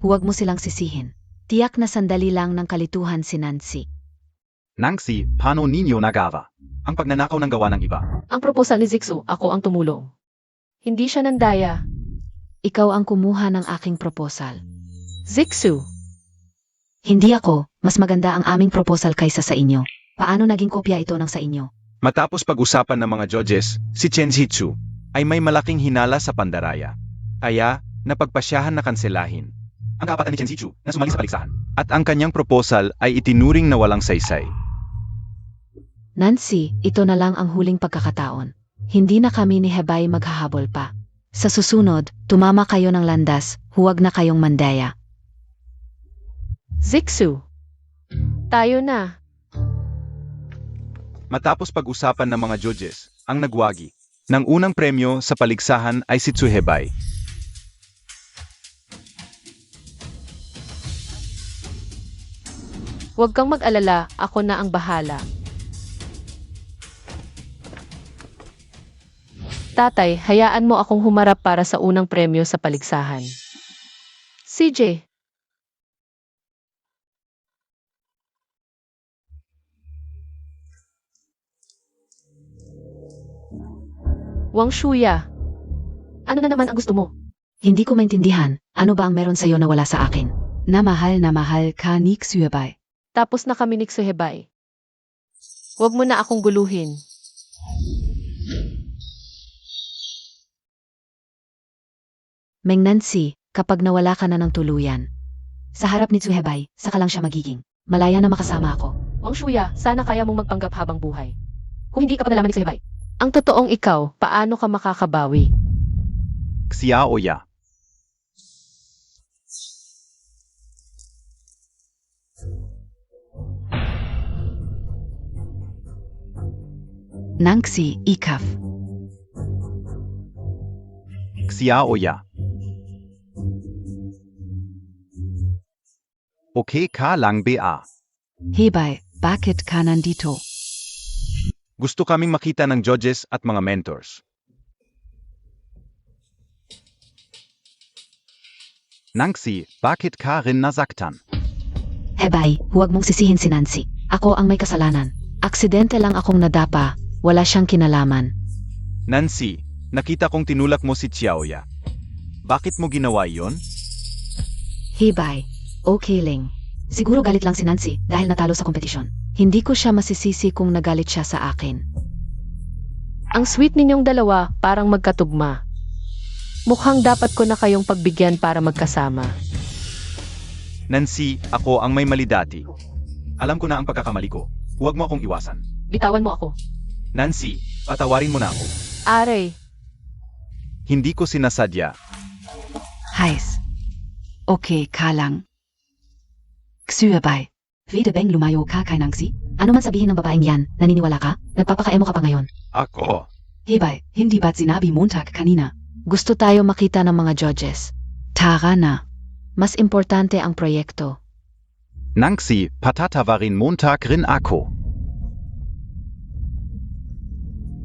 [SPEAKER 6] Huwag mo silang sisihin. Tiyak na sandali lang ng kalituhan si Nancy.
[SPEAKER 1] Nancy, paano ninyo nagawa ang pagnanakaw ng gawa ng iba?
[SPEAKER 3] Ang proposal ni Zixu, ako ang tumulong. Hindi siya nandaya.
[SPEAKER 6] Ikaw ang kumuha ng aking proposal.
[SPEAKER 3] Zixu,
[SPEAKER 6] Hindi ako, mas maganda ang aming proposal kaysa sa inyo. Paano naging kopya ito ng sa inyo?
[SPEAKER 1] Matapos pag-usapan ng mga judges, si Shenshiksu ay may malaking hinala sa pandaraya. Kaya, napagpasyahan na kanselahin ang kapatan ni Shenshiksu na sumali sa paligsahan. At ang kanyang proposal ay itinuring na walang saysay.
[SPEAKER 6] Nancy, ito na lang ang huling pagkakataon. Hindi na kami ni Hebay maghahabol pa. Sa susunod, tumama kayo ng landas, huwag na kayong mandaya.
[SPEAKER 3] Zixu, tayo na.
[SPEAKER 1] Matapos pag-usapan ng mga judges, ang nagwagi ng unang premyo sa paligsahan ay si Tsuhebay.
[SPEAKER 3] Huwag kang mag-alala, ako na ang bahala. Tatay, hayaan mo akong humarap para sa unang premyo sa paligsahan. CJ. Wang Shuya. Ano na naman ang gusto mo?
[SPEAKER 6] Hindi ko maintindihan, ano ba ang meron sa'yo na wala sa akin? Na mahal ka ni Xuebay.
[SPEAKER 3] Tapos na kami ni Xuhebay. Huwag mo na akong guluhin.
[SPEAKER 6] Meng Nancy, kapag nawala ka na ng tuluyan. Sa harap ni Xuebay, saka lang siya magiging. Malaya na makasama ako.
[SPEAKER 3] Wang Shuya, sana kaya mong magpanggap habang buhay. Kung hindi ka pa nalaman ni Xuhebay. Ang totoong ikaw, paano ka makakabawi?
[SPEAKER 1] Xiaoya.
[SPEAKER 6] Nancy, Ikaf.
[SPEAKER 1] Xiaoya. Okay ka lang ba?
[SPEAKER 6] Hebay, bakit ka nandito?
[SPEAKER 1] Gusto kaming makita ng judges at mga mentors. Nancy, bakit ka rin nasaktan?
[SPEAKER 6] Hebay, huwag mong sisihin si Nancy. Ako ang may kasalanan. Aksidente lang akong nadapa, wala siyang kinalaman.
[SPEAKER 1] Nancy, nakita kong tinulak mo si Xiaoya. Bakit mo ginawa yon?
[SPEAKER 6] Hebay, okay lang. Siguro galit lang si Nancy dahil natalo sa kompetisyon. Hindi ko siya masisisi kung nagalit siya sa akin.
[SPEAKER 3] Ang sweet ninyong dalawa, parang magkatugma. Mukhang dapat ko na kayong pagbigyan para magkasama.
[SPEAKER 1] Nancy, ako ang may mali dati. Alam ko na ang pagkakamali ko. Huwag mo akong iwasan.
[SPEAKER 3] Bitawan mo ako.
[SPEAKER 1] Nancy, patawarin mo na ako.
[SPEAKER 3] Aray,
[SPEAKER 1] Hindi ko sinasadya.
[SPEAKER 6] Heis. Okay ka lang. Xue Vede bang lumayo ka kay Nangsi? Ano man sabihin ng babaeng yan, naniniwala ka? Nagpapakaemo ka pa ngayon.
[SPEAKER 7] Ako.
[SPEAKER 6] Hebay, hindi ba't sinabi Montag kanina?
[SPEAKER 3] Gusto tayo makita ng mga judges.
[SPEAKER 6] Tara na.
[SPEAKER 3] Mas importante ang proyekto.
[SPEAKER 1] Nangsi, patatawarin Montag rin ako.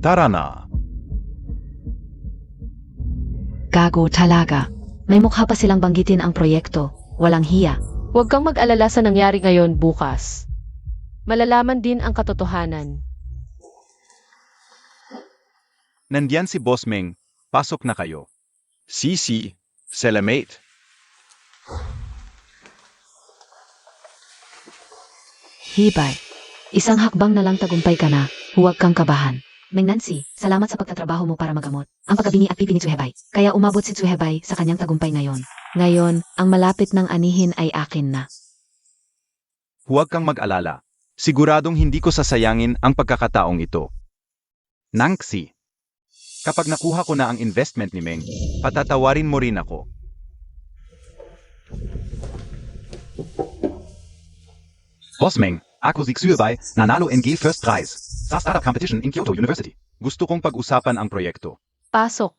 [SPEAKER 7] Tara na.
[SPEAKER 6] Gago talaga.
[SPEAKER 3] May mukha pa silang banggitin ang proyekto. Walang hiya. Huwag kang mag-alala sa nangyari ngayon bukas. Malalaman din ang katotohanan.
[SPEAKER 1] Nandiyan si Boss Meng. Pasok na kayo.
[SPEAKER 7] Sisi. Selamate.
[SPEAKER 6] Hebay.
[SPEAKER 3] Isang hakbang na lang tagumpay ka na. Huwag kang kabahan.
[SPEAKER 6] Meng Nancy, salamat sa pagtatrabaho mo para magamot ang pagkabingi at pipi ni Tsuhebay. Kaya umabot si Tsuhebay sa kanyang tagumpay ngayon.
[SPEAKER 3] Ngayon, ang malapit ng anihin ay akin na.
[SPEAKER 1] Huwag kang mag-alala. Siguradong hindi ko sasayangin ang pagkakataong ito. Nangsi, kapag nakuha ko na ang investment ni Meng, patatawarin mo rin ako.
[SPEAKER 2] Boss Meng, ako si Xuebei, nanalo NG First Prize sa Startup Competition in Kyoto University.
[SPEAKER 1] Gusto kong pag-usapan ang proyekto.
[SPEAKER 3] Pasok.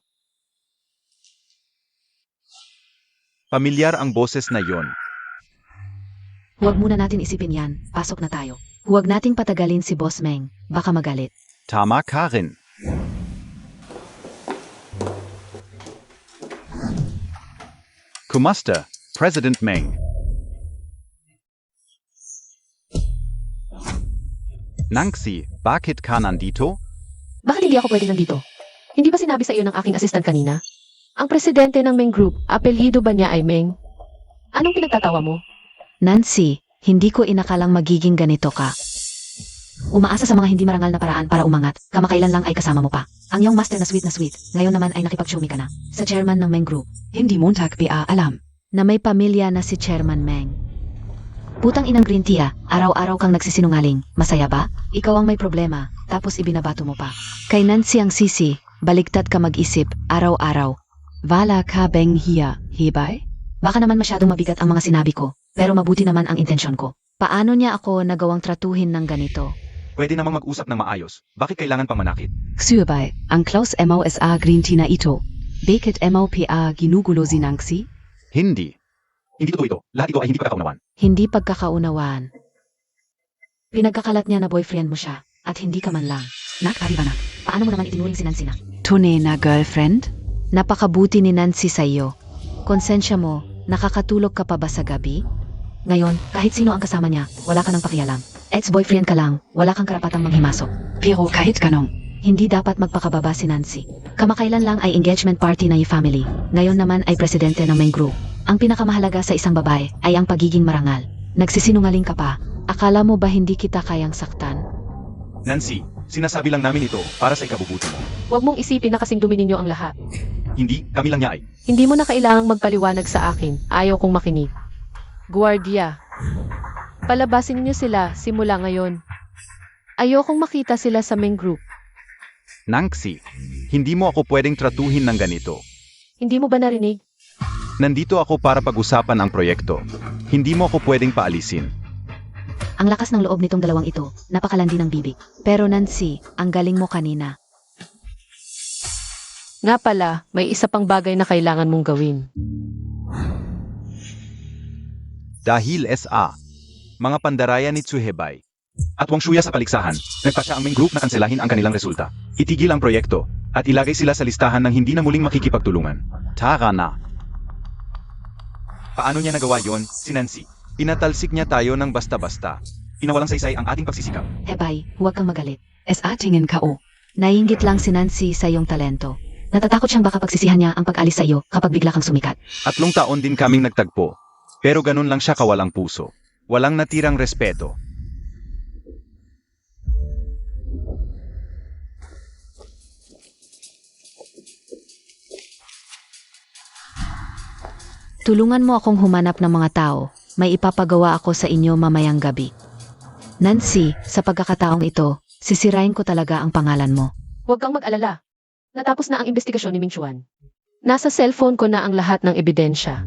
[SPEAKER 1] Pamilyar ang boses na yon.
[SPEAKER 6] Huwag muna natin isipin yan. Pasok na tayo. Huwag nating patagalin si Boss Meng. Baka magalit.
[SPEAKER 1] Tama ka rin. Kumusta, President Meng? Nangsi, bakit ka nandito?
[SPEAKER 3] Bakit hindi ako pwede nandito? Hindi ba sinabi sa iyo ng aking assistant kanina? Ang presidente ng Meng Group, apelyido ba niya ay Meng? Anong pinagtatawa mo?
[SPEAKER 6] Nancy, hindi ko inakalang magiging ganito ka. Umaasa sa mga hindi marangal na paraan para umangat, kamakailan lang ay kasama mo pa. Ang iyong master na sweet, ngayon naman ay nakipag-shumi ka na. Sa chairman ng Meng Group, hindi mo alam
[SPEAKER 3] Na may pamilya na si Chairman Meng.
[SPEAKER 6] Putang inang green tea, araw-araw kang nagsisinungaling. Masaya ba? Ikaw ang may problema, tapos ibinabato mo pa.
[SPEAKER 3] Kay Nancy ang sisi, baligtad ka mag-isip, araw-araw.
[SPEAKER 6] Vala ka beng hiya, hebay? Baka naman masyadong mabigat ang mga sinabi ko, pero mabuti naman ang intensyon ko.
[SPEAKER 3] Paano niya ako nagawang tratuhin ng ganito?
[SPEAKER 1] Pwede namang mag-usap ng maayos. Bakit kailangan pang manakit?
[SPEAKER 6] Xuebei, ang Klaus MOSA green tea na ito. Bakit MOPA ginugulo si Nangsi?
[SPEAKER 1] Hindi.
[SPEAKER 2] Hindi totoo ito. Lahat ito ay hindi pagkakaunawan.
[SPEAKER 3] Hindi pagkakaunawaan.
[SPEAKER 6] Pinagkakalat niya na boyfriend mo siya, at hindi ka man lang. Nakariba na. Paano mo naman itinuring si Nancy na? Tunay na girlfriend?
[SPEAKER 3] Napakabuti ni Nancy sa iyo. Konsensya mo, nakakatulog ka pa ba sa gabi?
[SPEAKER 6] Ngayon, kahit sino ang kasama niya, wala ka nang pakialam. Ex-boyfriend ka lang, wala kang karapatang manghimasok. Pero kahit ganong, hindi dapat magpakababa si Nancy. Kamakailan lang ay engagement party ng family. Ngayon naman ay presidente ng Meng Group. Ang pinakamahalaga sa isang babae ay ang pagiging marangal. Nagsisinungaling ka pa.
[SPEAKER 3] Akala mo ba hindi kita kayang saktan?
[SPEAKER 1] Nancy, sinasabi lang namin ito para sa ikabubuti mo.
[SPEAKER 3] Huwag mong isipin na kasing dumi ninyo ang lahat.
[SPEAKER 1] Hindi, kami lang niya ay.
[SPEAKER 3] Hindi mo na kailangang magpaliwanag sa akin. Ayaw kong makinig. Guardia. Palabasin niyo sila simula ngayon. Ayokong makita sila sa Meng Group.
[SPEAKER 1] Nangsi, hindi mo ako pwedeng tratuhin ng ganito.
[SPEAKER 3] Hindi mo ba narinig?
[SPEAKER 1] Nandito ako para pag-usapan ang proyekto. Hindi mo ako pwedeng paalisin.
[SPEAKER 6] Ang lakas ng loob nitong dalawang ito, napakalandi ng bibig.
[SPEAKER 3] Pero Nancy, ang galing mo kanina. Nga pala, may isa pang bagay na kailangan mong gawin.
[SPEAKER 1] Dahil SA, mga pandaraya ni Tsuhebei at Wang Shuya sa paligsahan, nagpasya ang Meng Group na kanselahin ang kanilang resulta. Itigil ang proyekto at ilagay sila sa listahan ng hindi na muling makikipagtulungan. Tara na. Paano niya nagawa yon, si Nancy? Pinatalsik niya tayo ng basta-basta. Pinawalang saysay ang ating pagsisikap.
[SPEAKER 6] Hebay, huwag kang magalit. SA tingin ka o.
[SPEAKER 3] Naiinggit lang si Nancy sa iyong talento.
[SPEAKER 6] Natatakot siyang baka pagsisihan niya ang pag-alis sa iyo kapag bigla kang sumikat.
[SPEAKER 1] 3 taon din kaming nagtagpo. Pero ganun lang siya kawalang puso. Walang natirang respeto.
[SPEAKER 3] Tulungan mo akong humanap ng mga tao. May ipapagawa ako sa inyo mamayang gabi. Nancy, sa pagkakataong ito, sisirain ko talaga ang pangalan mo. Huwag kang mag-alala. Natapos na ang investigasyon ni Ming Chuan. Nasa cellphone ko na ang lahat ng ebidensya.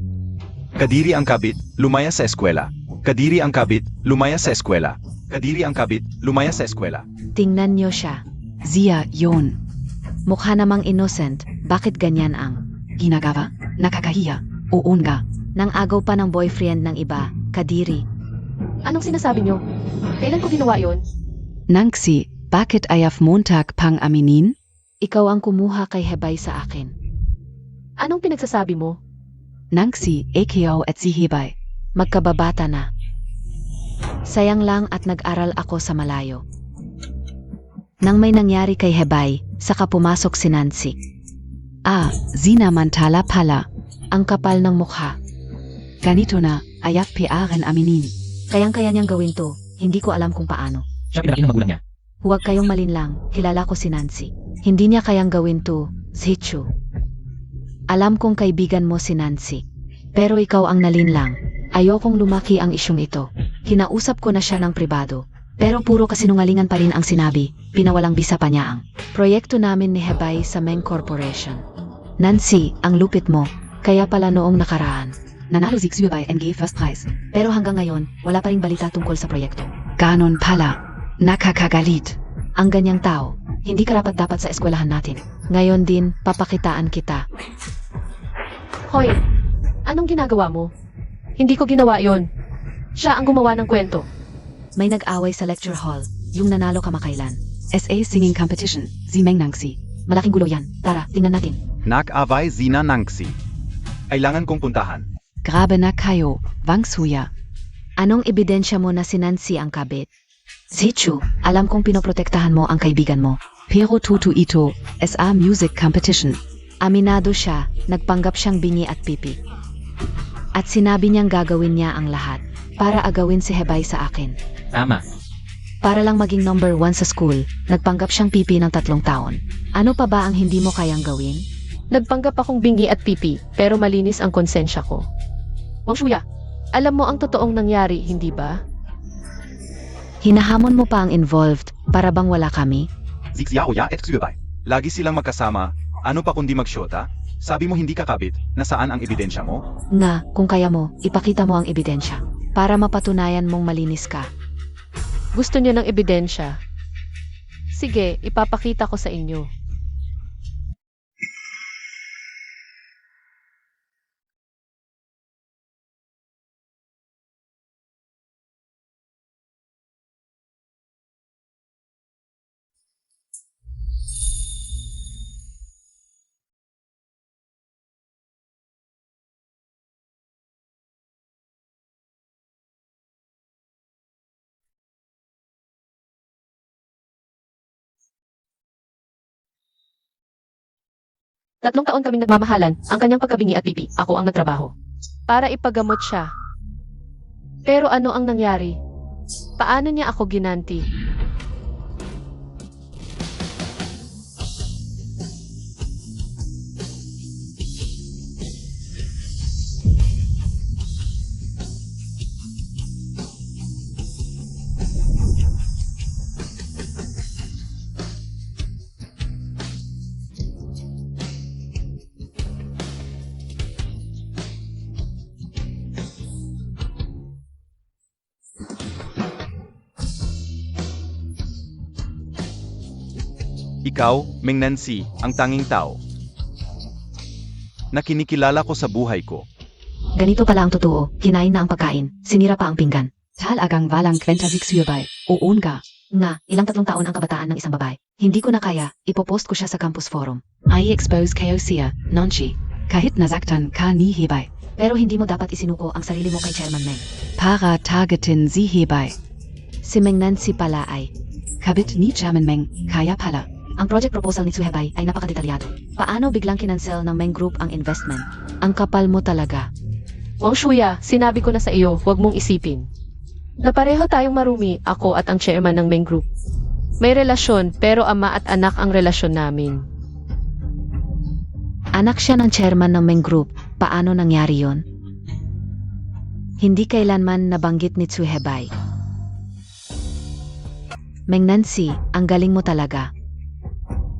[SPEAKER 1] Kadiri ang kabit, lumaya sa eskwela. Kadiri ang kabit, lumaya sa eskwela. Kadiri ang kabit, lumaya sa eskwela.
[SPEAKER 3] Tingnan niyo siya.
[SPEAKER 4] Zia, yun.
[SPEAKER 3] Mukha namang innocent. Bakit ganyan ang?
[SPEAKER 4] Ginagawa? Nakakahiya. Oo nga.
[SPEAKER 3] Nang agaw pa ng boyfriend ng iba, Kadiri. Anong sinasabi niyo? Kailan ko ginawa yon?
[SPEAKER 4] Nangsi, bakit ayaf Montag pang aminin?
[SPEAKER 3] Ikaw ang kumuha kay Hebay sa akin. Anong pinagsasabi mo?
[SPEAKER 4] Nangsi, ikaw at si Hebay.
[SPEAKER 3] Magkababata na. Sayang lang at nag-aral ako sa malayo. Nang may nangyari kay Hebay, saka pumasok si Nancy.
[SPEAKER 4] Zinamantala pala.
[SPEAKER 3] Ang kapal ng mukha.
[SPEAKER 4] Ganito na, ayaf piaren aminin.
[SPEAKER 3] Kayang-kaya niyang gawin to. Hindi ko alam kung paano.
[SPEAKER 5] Siya pinaki ng magulang niya.
[SPEAKER 3] Huwag kayong malinlang. Kilala ko si Nancy. Hindi niya kayang gawin to, Zichu. Alam kong kaibigan mo si Nancy. Pero ikaw ang nalinlang. Ayokong lumaki ang isyong ito. Kinausap ko na siya ng pribado. Pero puro kasinungalingan pa rin ang sinabi. Pinawalang bisa pa niya ang proyekto namin ni Hebay sa Meng Corporation. Nancy, ang lupit mo. Kaya pala noong nakaraan.
[SPEAKER 4] Nanalo si Xubay NG First Prize.
[SPEAKER 3] Pero hanggang ngayon, wala pa ring balita tungkol sa proyekto.
[SPEAKER 4] Ganon pala. Nakakagalit.
[SPEAKER 3] Ang ganyang tao, hindi karapat dapat sa eskwelahan natin. Ngayon din, papakitaan kita. Hoy, anong ginagawa mo? Hindi ko ginawa yon. Siya ang gumawa ng kwento. May nag-away sa lecture hall, yung nanalo kamakailan.
[SPEAKER 4] SA Singing Competition, Zimeng Nangsi.
[SPEAKER 3] Malaking gulo yan. Tara, tingnan natin.
[SPEAKER 1] Nak-avay zina nangsi. Kailangan kong puntahan.
[SPEAKER 4] Grabe na kayo, Wangsuya.
[SPEAKER 3] Anong ebidensya mo na si Nancy ang kabit? Zichu, alam kong pinoprotektahan mo ang kaibigan mo.
[SPEAKER 4] Pero tutu ito, SA Music Competition.
[SPEAKER 3] Aminado siya, nagpanggap siyang bingi at pipi. At sinabi niyang gagawin niya ang lahat para agawin si Hebay sa akin.
[SPEAKER 5] Tama.
[SPEAKER 3] Para lang maging number 1 sa school, nagpanggap siyang pipi ng 3 taon. Ano pa ba ang hindi mo kayang gawin? Nagpanggap akong bingi at pipi, pero malinis ang konsensya ko. Wang Shuya, alam mo ang totoong nangyari, hindi ba? Hinahamon mo pa ang involved, para bang wala kami?
[SPEAKER 1] Zixiao ya et Xubay. Lagi silang magkasama. Ano pa kundi magsyota? Sabi mo hindi kakabit, nasaan ang ebidensya mo?
[SPEAKER 3] Nga, kung kaya mo, ipakita mo ang ebidensya. Para mapatunayan mong malinis ka. Gusto niyo ng ebidensya? Sige, ipapakita ko sa inyo. Tatlong taon kaming nagmamahalan, ang kanyang pagkabingi at pipi, ako ang nagtrabaho. Para ipagamot siya. Pero ano ang nangyari? Paano niya ako ginanti?
[SPEAKER 1] Ikaw, Ming Nancy, ang tanging tao na kinikilala ko sa buhay ko.
[SPEAKER 3] Ganito pala ang totoo, kinain na ang pagkain, sinira pa ang pinggan.
[SPEAKER 4] Talagang walang kwenta si Xubay. Oo nga.
[SPEAKER 3] Nga, ilang 3 taon ang kabataan ng isang babae. Hindi ko na kaya, ipopost ko siya sa campus forum.
[SPEAKER 4] I expose kayo siya, Nonchi. Kahit nasaktan ka ni Hebay.
[SPEAKER 3] Pero hindi mo dapat isinuko ang sarili mo kay Chairman Meng.
[SPEAKER 4] Para targetin si Hebay.
[SPEAKER 3] Si Meng Nancy pala ay,
[SPEAKER 4] Kabit ni Chairman Meng, kaya pala.
[SPEAKER 3] ang project proposal ni Suhebay ay napakadetalyado. Paano biglang kinansel ng Meng Group ang investment? Ang kapal mo talaga. Wang Shuya, sinabi ko na sa iyo, huwag mong isipin. Na pareho tayong marumi, ako at ang chairman ng Meng Group. May relasyon, pero ama at anak ang relasyon namin. Anak siya ng chairman ng Meng Group. Paano nangyari yon? Hindi kailanman nabanggit ni Suhebay. Meng Nancy, ang galing mo talaga.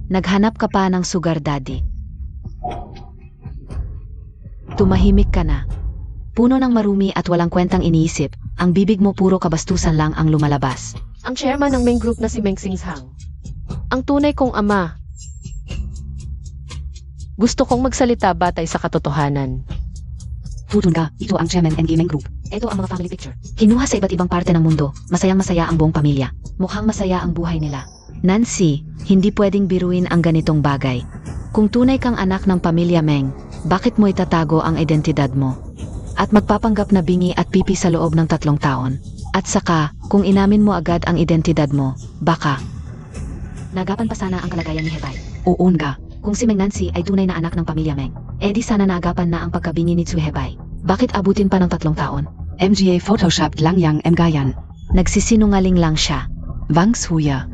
[SPEAKER 3] Naghanap ka pa ng sugar daddy. Tumahimik ka na. Puno ng marumi at walang kwentang iniisip,
[SPEAKER 6] Ang bibig mo puro kabastusan lang ang lumalabas.
[SPEAKER 3] Ang chairman ng main group na si Meng Xinghang. Ang tunay kong ama. Gusto kong magsalita batay sa katotohanan.
[SPEAKER 6] Tutun ka, ito ang chairman ng gaming group. Ito ang mga family picture. Kinuha sa iba't ibang parte ng mundo. Masayang masaya ang buong pamilya. Mukhang masaya ang buhay nila. Nancy, hindi pwedeng biruin ang ganitong bagay. Kung tunay kang anak ng pamilya Meng, bakit mo itatago ang identidad mo? At magpapanggap na bingi at pipi sa loob ng 3 taon. At saka, kung inamin mo agad ang identidad mo, baka nagapan pa sana ang kalagayan ni Hebay. Uun ka. Kung si Meng Nancy ay tunay na anak ng pamilya Meng, edi sana naagapan na ang pagkabingi ni Tsu Hebay. Bakit abutin pa ng 3 taon? MGA photoshopped lang yang Mgayan. Nagsisinungaling lang siya. Wangs huya.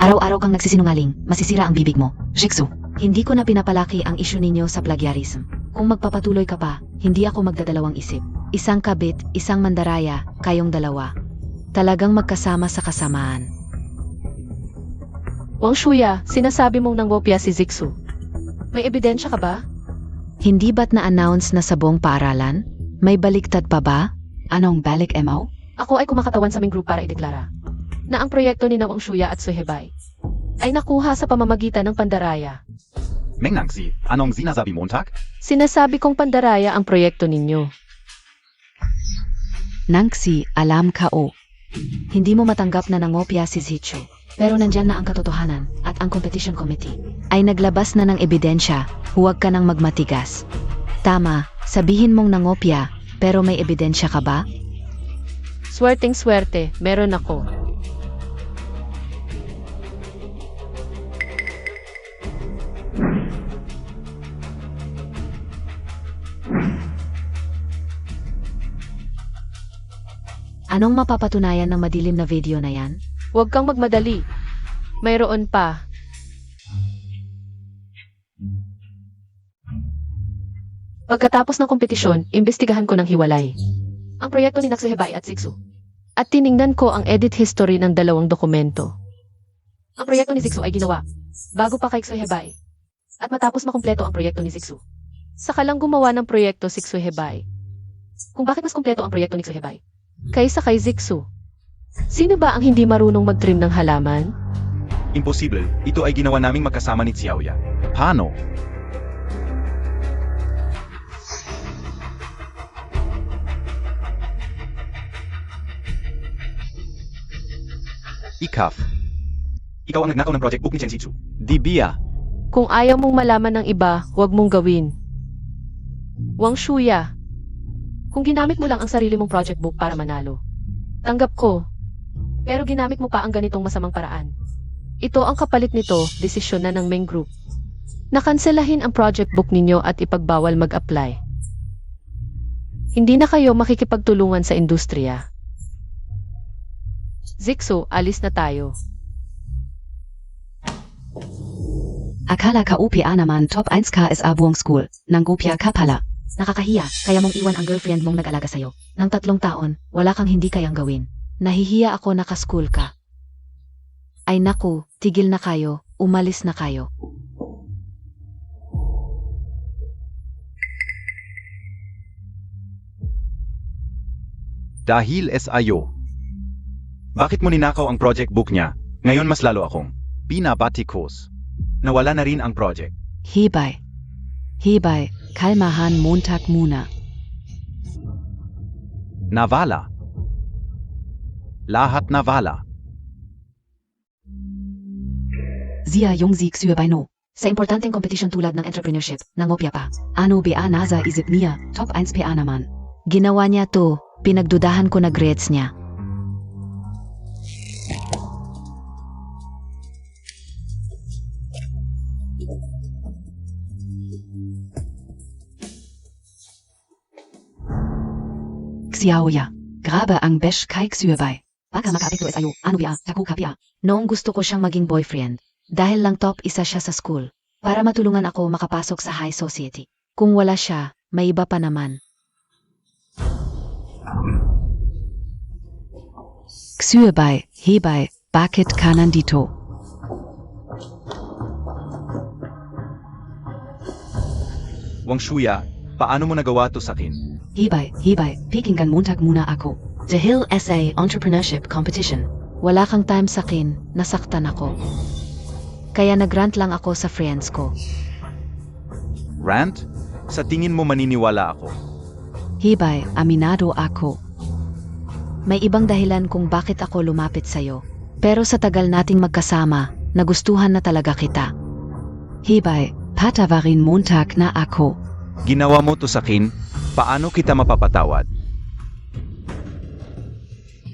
[SPEAKER 6] Araw-araw kang nagsisinungaling, masisira ang bibig mo. Jigsaw. Hindi ko na pinapalaki ang isyu ninyo sa plagiarism. Kung magpapatuloy ka pa, hindi ako magdadalawang isip. Isang kabit, isang mandaraya, kayong dalawa. Talagang magkasama sa kasamaan.
[SPEAKER 3] Wang Shuya, sinasabi mong nangopya si Zixu. May ebidensya ka ba?
[SPEAKER 6] Hindi ba't na-announce na sa buong paaralan? May baliktad pa ba? Anong balik MO?
[SPEAKER 3] Ako ay kumakatawan sa main group para ideklara na ang proyekto ni Wang Shuya at Suhebay ay nakuha sa pamamagitan ng pandaraya.
[SPEAKER 1] Meng Nangxi, anong sinasabi Montag?
[SPEAKER 3] Sinasabi kong pandaraya ang proyekto ninyo.
[SPEAKER 6] Nangxi, alam ka o. Hindi mo matanggap na nangopya si Zichu. Pero nandyan na ang katotohanan at ang competition committee ay naglabas na ng ebidensya, huwag ka nang magmatigas. Tama, sabihin mong nangopya, pero may ebidensya ka ba?
[SPEAKER 3] Swerteng swerte, meron ako.
[SPEAKER 6] Anong mapapatunayan ng madilim na video na yan?
[SPEAKER 3] Huwag kang magmadali. Mayroon pa. Pagkatapos ng kompetisyon, imbestigahan ko ng hiwalay ang proyekto ni Naksuhebay at Zixu. At tiningnan ko ang edit history ng 2 dokumento. Ang proyekto ni Zixu ay ginawa bago pa kay Suhebay. At matapos makumpleto ang proyekto ni Zixu, saka lang gumawa ng proyekto si Suhebay. Kung bakit mas kumpleto ang proyekto ni Suhebay kaysa kay Zixu? Sino ba ang hindi marunong mag-trim ng halaman?
[SPEAKER 1] Imposible, ito ay ginawa naming magkasama ni Xiaoya. Paano? Ikaf. Ikaw ang nagnakaw ng project book ni Chen Shichu. Di Bia.
[SPEAKER 3] Kung ayaw mong malaman ng iba, huwag mong gawin. Wang Shuya, kung ginamit mo lang ang sarili mong project book para manalo, tanggap ko. Pero ginamit mo pa ang ganitong masamang paraan. Ito ang kapalit nito, desisyon na ng main group. Nakanselahin ang project book ninyo at ipagbawal mag-apply. Hindi na kayo makikipagtulungan sa industriya. Zixu, alis na tayo.
[SPEAKER 6] Akala ka UPA naman top 1 KSA buong school, nang gupya ka pala. Nakakahiya, kaya mong iwan ang girlfriend mong nag-alaga sa'yo. Nang 3 taon, wala kang hindi kayang gawin. Nahihiya ako naka-school ka. Ay naku, tigil na kayo, umalis na kayo.
[SPEAKER 1] Dahil SIO. Bakit mo ninakaw ang project book niya? Ngayon mas lalo akong binabatikos. Nawala na rin ang project.
[SPEAKER 6] Hibay. Hibay, kalmahan Montag muna.
[SPEAKER 1] Navala. Lahat navala.
[SPEAKER 6] Zia yung Sieg bei no. Sa importanteng competition tulad ng entrepreneurship, nangopya pa. Ano ba nasa isip niya, top 1 PA naman. Ginawa niya to, pinagdudahan ko na grades niya. Xiaoya, grabe ang besh kay Xuebay. Baka makaapekto sa'yo, ano ba, taku kapya. Noong gusto ko siyang maging boyfriend, dahil lang top 1 siya sa school, para matulungan ako makapasok sa high society. Kung wala siya, may iba pa naman. Xuebay, hibay, bakit ka nandito?
[SPEAKER 1] Wang Shuya, paano mo nagawa to sa akin?
[SPEAKER 6] Hibay, pakinggan Montag muna ako. The Hill SA Entrepreneurship Competition.
[SPEAKER 4] Wala kang time sa akin, nasaktan ako. Kaya nagrant lang ako sa friends ko.
[SPEAKER 1] Rant? Sa tingin mo maniniwala ako?
[SPEAKER 4] Hibay, aminado ako. May ibang dahilan kung bakit ako lumapit sa'yo. Pero sa tagal nating magkasama, nagustuhan na talaga kita. Hibay, patawarin Montag na ako.
[SPEAKER 1] Ginawa mo to sa akin, paano kita mapapatawad?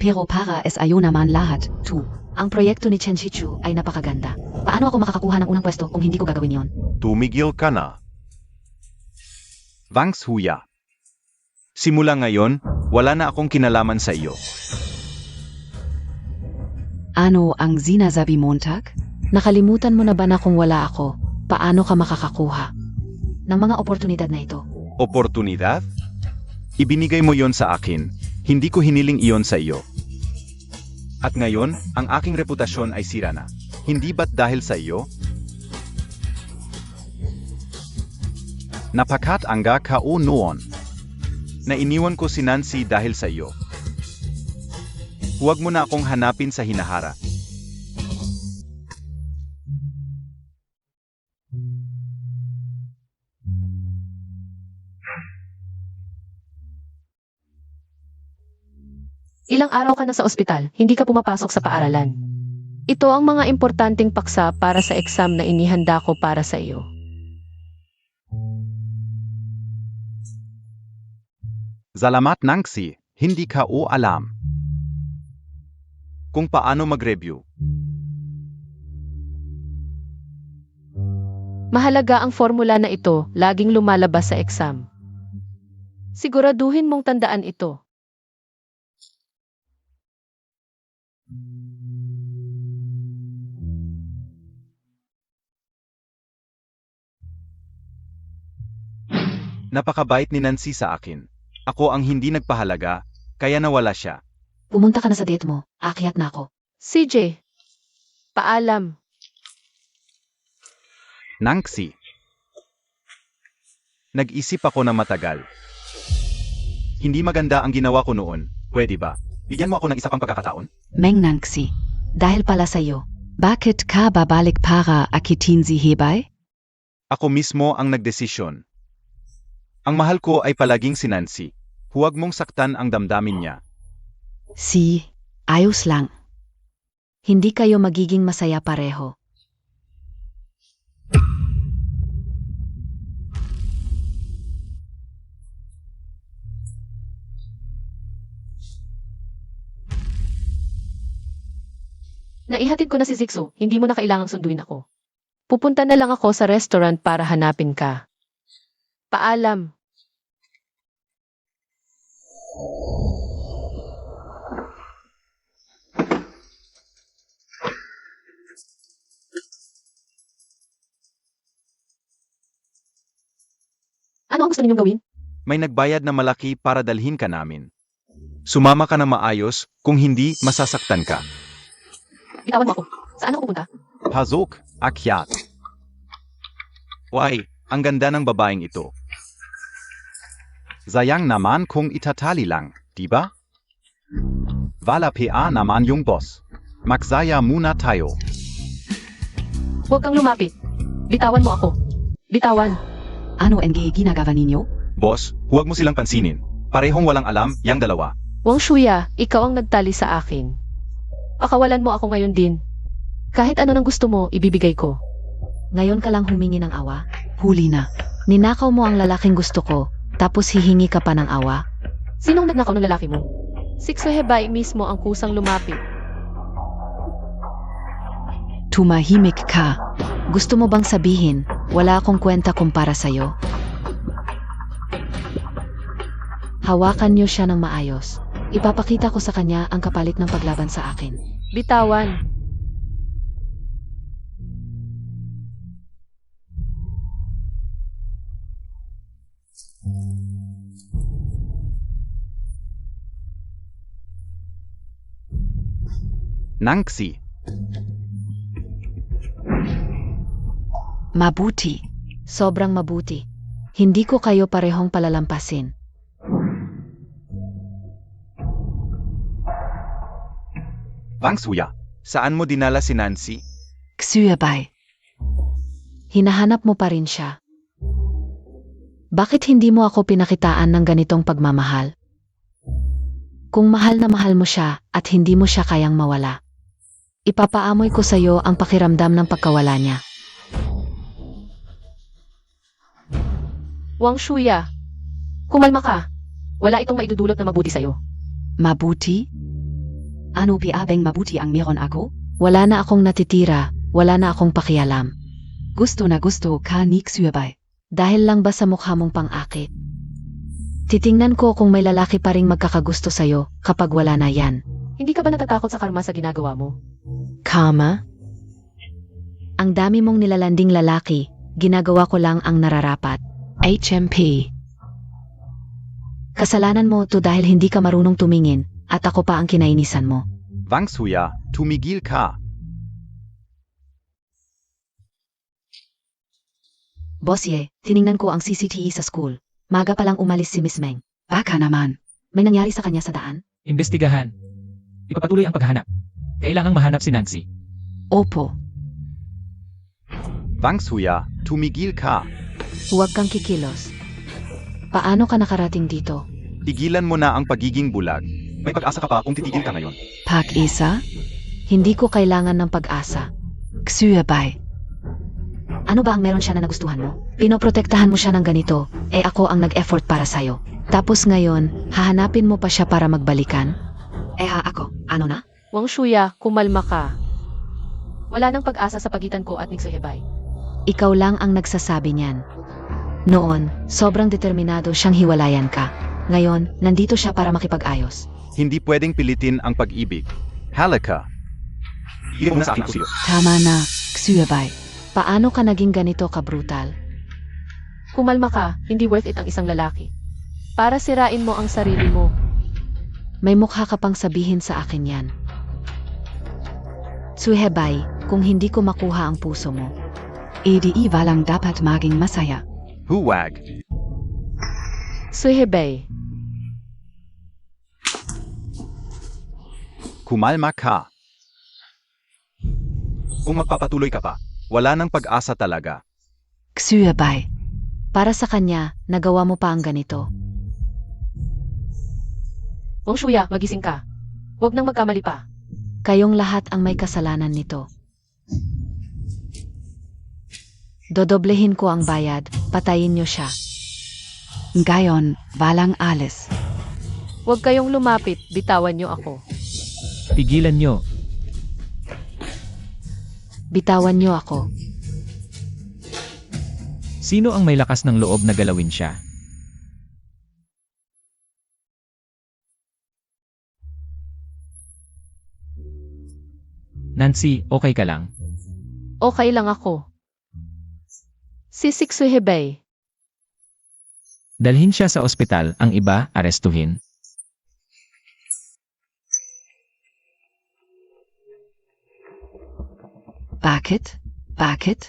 [SPEAKER 6] Pero para SIO naman lahat, 2. Ang proyekto ni Chen Shichu ay napakaganda. Paano ako makakakuha ng unang pwesto kung hindi ko gagawin yon?
[SPEAKER 7] Tumigil ka na.
[SPEAKER 1] Vangs Huya. Simula ngayon, wala na akong kinalaman sa iyo.
[SPEAKER 4] Ano ang sinasabi Montag? Nakalimutan mo na ba na kung wala ako, paano ka makakakuha
[SPEAKER 6] Ng mga oportunidad na ito.
[SPEAKER 1] Oportunidad? Ibinigay mo yon sa akin, hindi ko hiniling iyon sa iyo. At ngayon, ang aking reputasyon ay sira na. Hindi ba't dahil sa iyo? Napakat angga kao noon. Na iniwan ko si Nancy dahil sa iyo. Huwag mo na akong hanapin sa hinahara.
[SPEAKER 3] Ilang araw ka na sa ospital, hindi ka pumapasok sa paaralan. Ito ang mga importanteng paksa para sa exam na inihanda ko para sa iyo.
[SPEAKER 1] Salamat Nancy, hindi ka o alam kung paano mag-review.
[SPEAKER 3] Mahalaga ang formula na ito, laging lumalabas sa exam. Siguraduhin mong tandaan ito.
[SPEAKER 1] Napakabait ni Nancy sa akin. Ako ang hindi nagpahalaga, kaya nawala siya.
[SPEAKER 6] Pumunta ka na sa date mo. Aakyat na ako.
[SPEAKER 3] CJ, paalam.
[SPEAKER 1] Nancy. Nag-isip ako na matagal. Hindi maganda ang ginawa ko noon. Pwede ba? Bigyan mo ako ng isa pang pagkakataon?
[SPEAKER 4] Meng Nancy, dahil pala sa'yo, bakit ka babalik para akitin si Hibay?
[SPEAKER 1] Ako mismo ang nagdesisyon. Ang mahal ko ay palaging si Nancy. Huwag mong saktan ang damdamin niya.
[SPEAKER 4] Si, ayos lang. Hindi kayo magiging masaya pareho.
[SPEAKER 3] Naihatid ko na si Zixu, hindi mo na kailangang sunduin ako. Pupunta na lang ako sa restaurant para hanapin ka. Paalam.
[SPEAKER 6] Ano ang gusto ninyong gawin?
[SPEAKER 1] May nagbayad na malaki para dalhin ka namin. Sumama ka na maayos, kung hindi, masasaktan ka.
[SPEAKER 6] Bitawan mo ako. Saan ako pupunta?
[SPEAKER 1] Pasok, akyat. Why, ang ganda ng babaeng ito. Sayang naman kung itatali lang, di ba? Wala pa naman yung boss. Magsaya muna tayo.
[SPEAKER 3] Huwag kang lumapit. Bitawan mo ako. Bitawan.
[SPEAKER 6] Ano ang ginagawa ninyo?
[SPEAKER 1] Boss, huwag mo silang pansinin. Parehong walang alam, yang dalawa.
[SPEAKER 3] Wang Shuya, ikaw ang nagtali sa akin. Pakawalan mo ako ngayon din. Kahit ano nang gusto mo, ibibigay ko.
[SPEAKER 6] Ngayon ka lang humingi ng awa?
[SPEAKER 4] Huli na. Ninakaw mo ang lalaking gusto ko, tapos hihingi ka pa ng awa.
[SPEAKER 3] Sinong nagnakaw ng lalaki mo? Zixu Hebay mismo ang kusang lumapit.
[SPEAKER 4] Tumahimik ka. Gusto mo bang sabihin, wala akong kwenta kumpara sa'yo? Hawakan niyo siya ng maayos.
[SPEAKER 6] Ipapakita ko sa kanya ang kapalit ng paglaban sa akin.
[SPEAKER 3] Bitawan.
[SPEAKER 1] Nancy.
[SPEAKER 4] Mabuti.
[SPEAKER 6] Sobrang mabuti. Hindi ko kayo parehong palalampasin.
[SPEAKER 1] Wang Suya, saan mo dinala si Nancy?
[SPEAKER 6] Xue
[SPEAKER 3] Hinahanap mo pa rin siya. Bakit hindi mo ako pinakitaan ng ganitong pagmamahal? Kung mahal na mahal mo siya at hindi mo siya kayang mawala, ipapaamoy ko sa'yo ang pakiramdam ng pagkawala niya. Wang Shuya, kumalma ka. Wala itong maidudulot na mabuti sa'yo.
[SPEAKER 6] Mabuti? Ano piabeng mabuti ang meron ako?
[SPEAKER 3] Wala na akong natitira, wala na akong pakialam.
[SPEAKER 6] Gusto na gusto ka ni Xue
[SPEAKER 3] Dahil lang ba sa mukha mong pang-akit? Titingnan ko kung may lalaki pa ring magkakagusto sa'yo kapag wala na yan. Hindi ka ba natatakot sa karma sa ginagawa mo?
[SPEAKER 6] Karma?
[SPEAKER 3] Ang dami mong nilalanding lalaki, ginagawa ko lang ang nararapat.
[SPEAKER 6] HMP.
[SPEAKER 3] Kasalanan mo to dahil hindi ka marunong tumingin at ako pa ang kinainisan mo.
[SPEAKER 1] Wang Suya, tumigil ka.
[SPEAKER 6] Boss Ye, tiningnan ko ang CCTV sa school. Maga palang umalis si Miss Meng. Baka naman. May nangyari sa kanya sa daan?
[SPEAKER 5] Imbestigahan. Ipapatuloy ang paghahanap. Kailangang mahanap si Nancy.
[SPEAKER 6] Opo.
[SPEAKER 1] Wang Suya, tumigil ka.
[SPEAKER 3] Huwag kang kikilos. Paano ka nakarating dito?
[SPEAKER 1] Tigilan mo na ang pagiging bulag. May pag-asa ka pa kung titigil ka ngayon.
[SPEAKER 6] Pag-isa?
[SPEAKER 3] Hindi ko kailangan ng pag-asa.
[SPEAKER 6] Xue
[SPEAKER 3] Ano ba ang meron siya na nagustuhan mo? Pinoprotektahan mo siya ng ganito, ako ang nag-effort para sa'yo. Tapos ngayon, hahanapin mo pa siya para magbalikan?
[SPEAKER 6] ako. Ano na?
[SPEAKER 3] Wang Shuya, kumalma ka. Wala nang pag-asa sa pagitan ko at ni Suhebay. Ikaw lang ang nagsasabi niyan. Noon, sobrang determinado siyang hiwalayan ka. Ngayon, nandito siya para makipag-ayos.
[SPEAKER 1] Hindi pwedeng pilitin ang pag-ibig. Halika. Iyon mo na sa aking kusiyo.
[SPEAKER 6] Tama na, Xue
[SPEAKER 3] Paano ka naging ganito ka-brutal? Kumalma ka, hindi worth it ang isang lalaki. Para sirain mo ang sarili mo. May mukha ka pang sabihin sa akin yan. Suhebay, kung hindi ko makuha ang puso mo.
[SPEAKER 6] EDI walang dapat maging masaya.
[SPEAKER 1] Huwag.
[SPEAKER 3] Suhebay,
[SPEAKER 1] Kumalma ka. Kung magpapatuloy ka pa, wala nang pag-asa talaga.
[SPEAKER 6] Xue
[SPEAKER 3] para sa kanya, nagawa mo pa ang ganito. Wang Shuya, magising ka. Huwag nang magkamali pa. Kayong lahat ang may kasalanan nito. Dodoblehin ko ang bayad, patayin niyo siya.
[SPEAKER 6] Ngayon, walang alis.
[SPEAKER 3] Huwag kayong lumapit, bitawan niyo ako.
[SPEAKER 5] Tigilan nyo.
[SPEAKER 3] Bitawan niyo ako.
[SPEAKER 5] Sino ang may lakas ng loob na galawin siya? Nancy, okay ka lang?
[SPEAKER 3] Okay lang ako. Sisik Suhebay.
[SPEAKER 5] Dalhin siya sa ospital, ang iba, arestuhin.
[SPEAKER 6] Bakit? Bakit?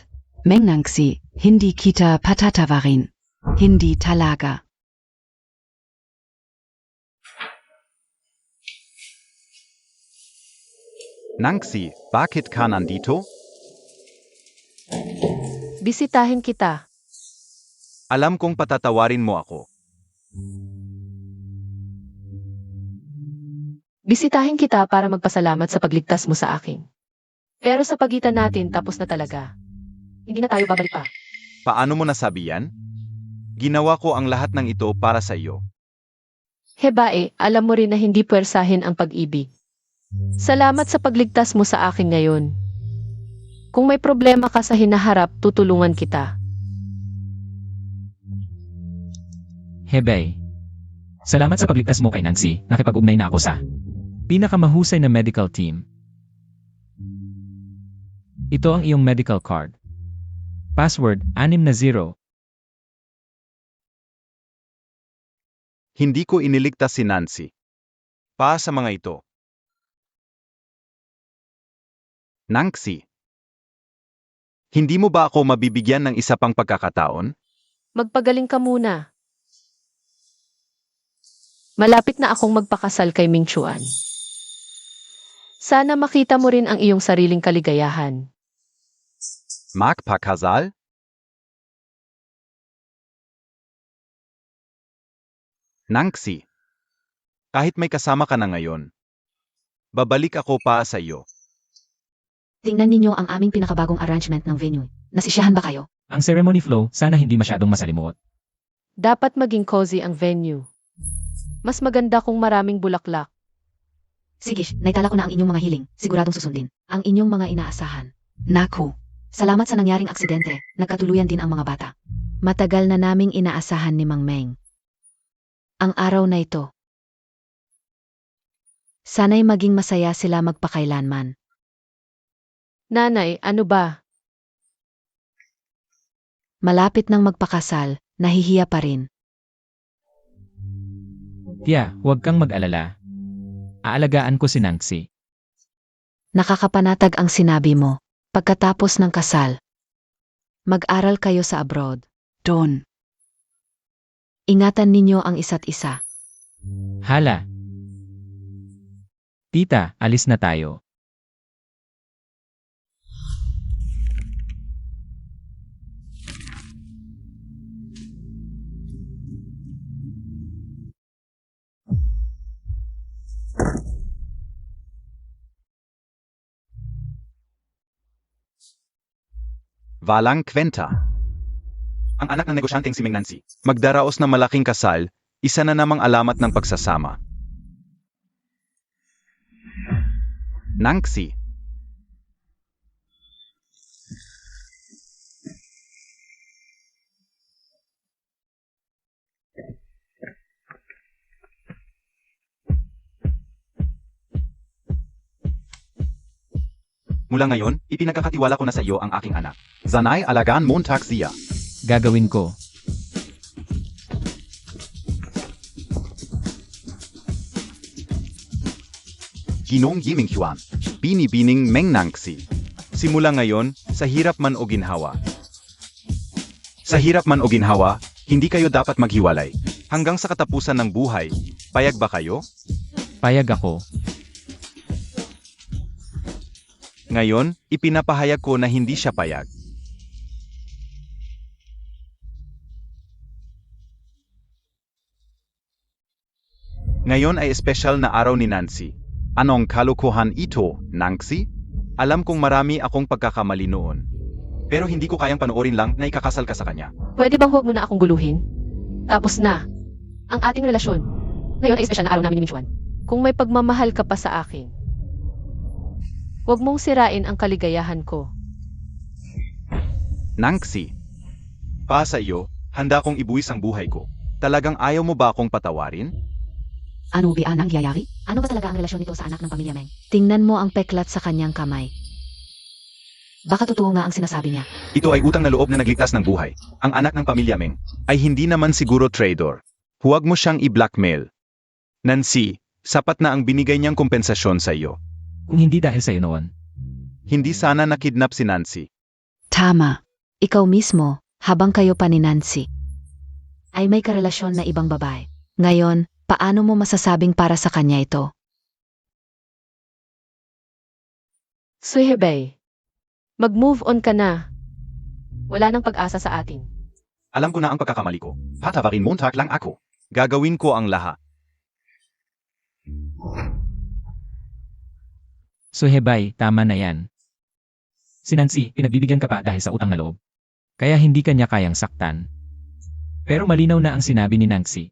[SPEAKER 6] Mengnangsi, hindi kita patatawarin. Hindi talaga.
[SPEAKER 1] Nancy, bakit ka nandito?
[SPEAKER 3] Bisitahin kita.
[SPEAKER 1] Alam kong patatawarin mo ako.
[SPEAKER 3] Bisitahin kita para magpasalamat sa pagligtas mo sa akin. Pero sa pagitan natin, tapos na talaga. Hindi na tayo babalik pa.
[SPEAKER 1] Paano mo nasabi yan? Ginawa ko ang lahat ng ito para sa iyo.
[SPEAKER 3] Hebae, alam mo rin na hindi puwersahin ang pag-ibig. Salamat sa pagligtas mo sa akin ngayon. Kung may problema ka sa hinaharap, tutulungan kita.
[SPEAKER 5] Hebei. Salamat sa pagligtas mo kay Nancy, nakipag-ugnay na ako sa pinakamahusay na medical team. Ito ang iyong medical card. Password, 60.
[SPEAKER 1] Hindi ko iniligtas si Nancy. Pa sa mga ito. Nancy. Hindi mo ba ako mabibigyan ng isa pang pagkakataon?
[SPEAKER 3] Magpagaling ka muna. Malapit na akong magpakasal kay Ming Chuan. Sana makita mo rin ang iyong sariling kaligayahan.
[SPEAKER 1] Magpakasal? Nangxi, kahit may kasama ka na ngayon, babalik ako pa sa iyo.
[SPEAKER 6] Tingnan ninyo ang aming pinakabagong arrangement ng venue. Nasisiyahan ba kayo?
[SPEAKER 5] Ang ceremony flow, sana hindi masyadong masalimuot.
[SPEAKER 3] Dapat maging cozy ang venue. Mas maganda kung maraming bulaklak.
[SPEAKER 6] Sige, naitala ko na ang inyong mga hiling. Siguradong susundin. Ang inyong mga inaasahan. Naku, salamat sa nangyaring aksidente. Nagkatuluyan din ang mga bata. Matagal na naming inaasahan ni Mang Meng ang araw na ito. Sana'y maging masaya sila magpakailanman.
[SPEAKER 3] Nanay, ano ba?
[SPEAKER 6] Malapit nang magpakasal, nahihiya pa rin.
[SPEAKER 5] Tia, huwag kang mag-alala. Aalagaan ko si Nangxi.
[SPEAKER 6] Nakakapanatag ang sinabi mo. Pagkatapos ng kasal, mag-aral kayo sa abroad. Doon. Ingatan ninyo ang isa't isa.
[SPEAKER 5] Hala. Tita, alis na tayo.
[SPEAKER 1] Walang kwenta. Ang anak ng negosyanteng si Ming Nancy, magdaraos ng malaking kasal, isa na namang alamat ng pagsasama. Nangxi. Mula ngayon, ipinagkakatiwala ko na sa iyo ang aking anak. Zanay alagaan Montag siya.
[SPEAKER 5] Gagawin ko.
[SPEAKER 1] Ginong Yiming Huan. Binibining Meng Nangxi. Simula ngayon, sa hirap man o ginhawa. Sa hirap man o ginhawa, hindi kayo dapat maghiwalay. Hanggang sa katapusan ng buhay, payag ba kayo?
[SPEAKER 5] Payag ako.
[SPEAKER 1] Ngayon, ipinapahayag ko na hindi siya payag. Ngayon ay espesyal na araw ni Nancy. Anong kalukuhan ito, Nangxi? Alam kong marami akong pagkakamali noon. Pero hindi ko kayang panoorin lang na ikakasal ka sa kanya.
[SPEAKER 3] Pwede bang huwag mo na akong guluhin? Tapos na. Ang ating relasyon. Ngayon ay espesyal na araw namin ni Michuan. Kung may pagmamahal ka pa sa akin, huwag mong sirain ang kaligayahan ko.
[SPEAKER 1] Nangxi. Pa sa iyo, handa kong ibuwis ang buhay ko. Talagang ayaw mo ba akong patawarin?
[SPEAKER 6] Ano ba ang nangyayari? Ano ba talaga ang relasyon nito sa anak ng pamilya Meng? Tingnan mo ang peklat sa kanyang kamay. Baka totoo nga ang sinasabi niya.
[SPEAKER 1] Ito ay utang na loob na nagligtas ng buhay. Ang anak ng pamilya Meng ay hindi naman siguro traitor. Huwag mo siyang i-blackmail. Nancy, sapat na ang binigay niyang kompensasyon sa iyo.
[SPEAKER 5] Kung hindi dahil sa'yo noon.
[SPEAKER 1] Hindi sana nakidnap si Nancy.
[SPEAKER 6] Tama. Ikaw mismo, habang kayo pa ni Nancy, ay may karelasyon na ibang babae. Ngayon, paano mo masasabing para sa kanya ito?
[SPEAKER 3] Suhebay, mag-move on ka na. Wala nang pag-asa sa atin.
[SPEAKER 1] Alam ko na ang pagkakamali ko. Patawarin Montag lang ako. Gagawin ko ang lahat.
[SPEAKER 5] So Hebay, tama na yan. Si Nancy, pinagbibigyan ka pa dahil sa utang na loob. Kaya hindi kanya kayang saktan. Pero malinaw na ang sinabi ni Nangxi.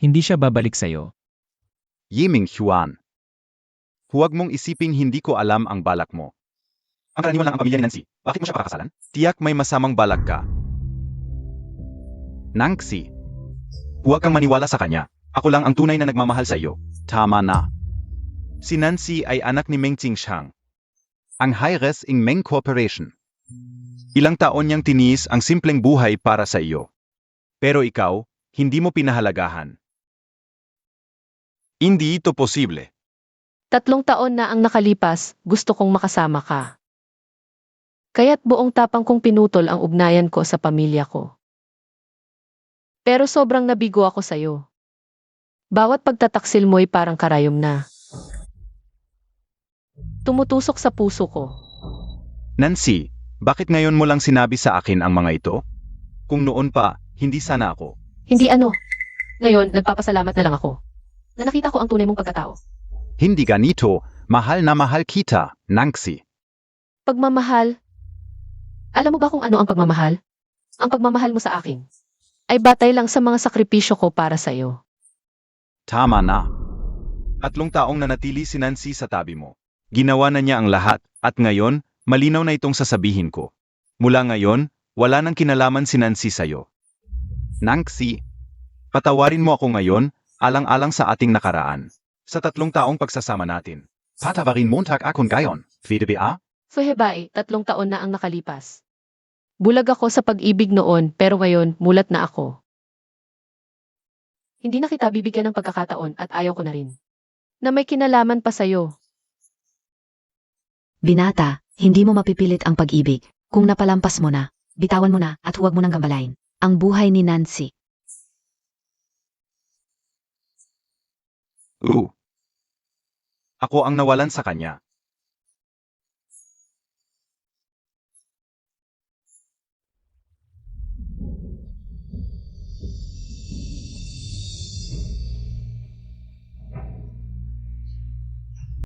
[SPEAKER 5] Hindi siya babalik sa'yo.
[SPEAKER 1] Yiming Huan. Huwag mong isiping hindi ko alam ang balak mo. Ang karaniwan lang ang pamilya ni Nancy. Bakit mo siya pakakasalan? Tiyak may masamang balak ka. Nangxi. Huwag kang maniwala sa kanya. Ako lang ang tunay na nagmamahal sa iyo. Tama na. Si Nancy ay anak ni Meng Qingshang. Ang high-res ing Meng Corporation. Ilang taon niyang tiniis ang simpleng buhay para sa iyo. Pero ikaw, hindi mo pinahalagahan. Hindi ito posible.
[SPEAKER 3] 3 taon na ang nakalipas, gusto kong makasama ka. Kaya't buong tapang kong pinutol ang ugnayan ko sa pamilya ko. Pero sobrang nabigo ako sa'yo. Bawat pagtataksil mo'y parang karayom na. Tumutusok sa puso ko.
[SPEAKER 1] Nancy, bakit ngayon mo lang sinabi sa akin ang mga ito? Kung noon pa, hindi sana ako.
[SPEAKER 3] Hindi ano. Ngayon, nagpapasalamat na lang ako. Na nakita ko ang tunay mong pagkatao.
[SPEAKER 1] Hindi ganito, mahal na mahal kita, Nancy.
[SPEAKER 3] Pagmamahal. Alam mo ba kung ano ang pagmamahal? Ang pagmamahal mo sa akin ay batay lang sa mga sakripisyo ko para sa iyo.
[SPEAKER 1] Tama na. 3 taong nanatili si Nancy sa tabi mo. Ginawa na niya ang lahat, at ngayon, malinaw na itong sasabihin ko. Mula ngayon, wala nang kinalaman si Nancy sa'yo. Nancy, patawarin mo ako ngayon, alang-alang sa ating nakaraan. Sa 3 taong pagsasama natin. Patawarin mo akong gayon, VDBA?
[SPEAKER 3] Fuhebae, 3 taon na ang nakalipas. Bulag ako sa pag-ibig noon pero ngayon mulat na ako. Hindi na kita bibigyan ng pagkakataon at ayaw ko na rin. Na may kinalaman pa sa'yo.
[SPEAKER 6] Binata, hindi mo mapipilit ang pag-ibig. Kung napalampas mo na, bitawan mo na at huwag mo nang gambalain ang buhay ni Nancy.
[SPEAKER 1] Ako ang nawalan sa kanya.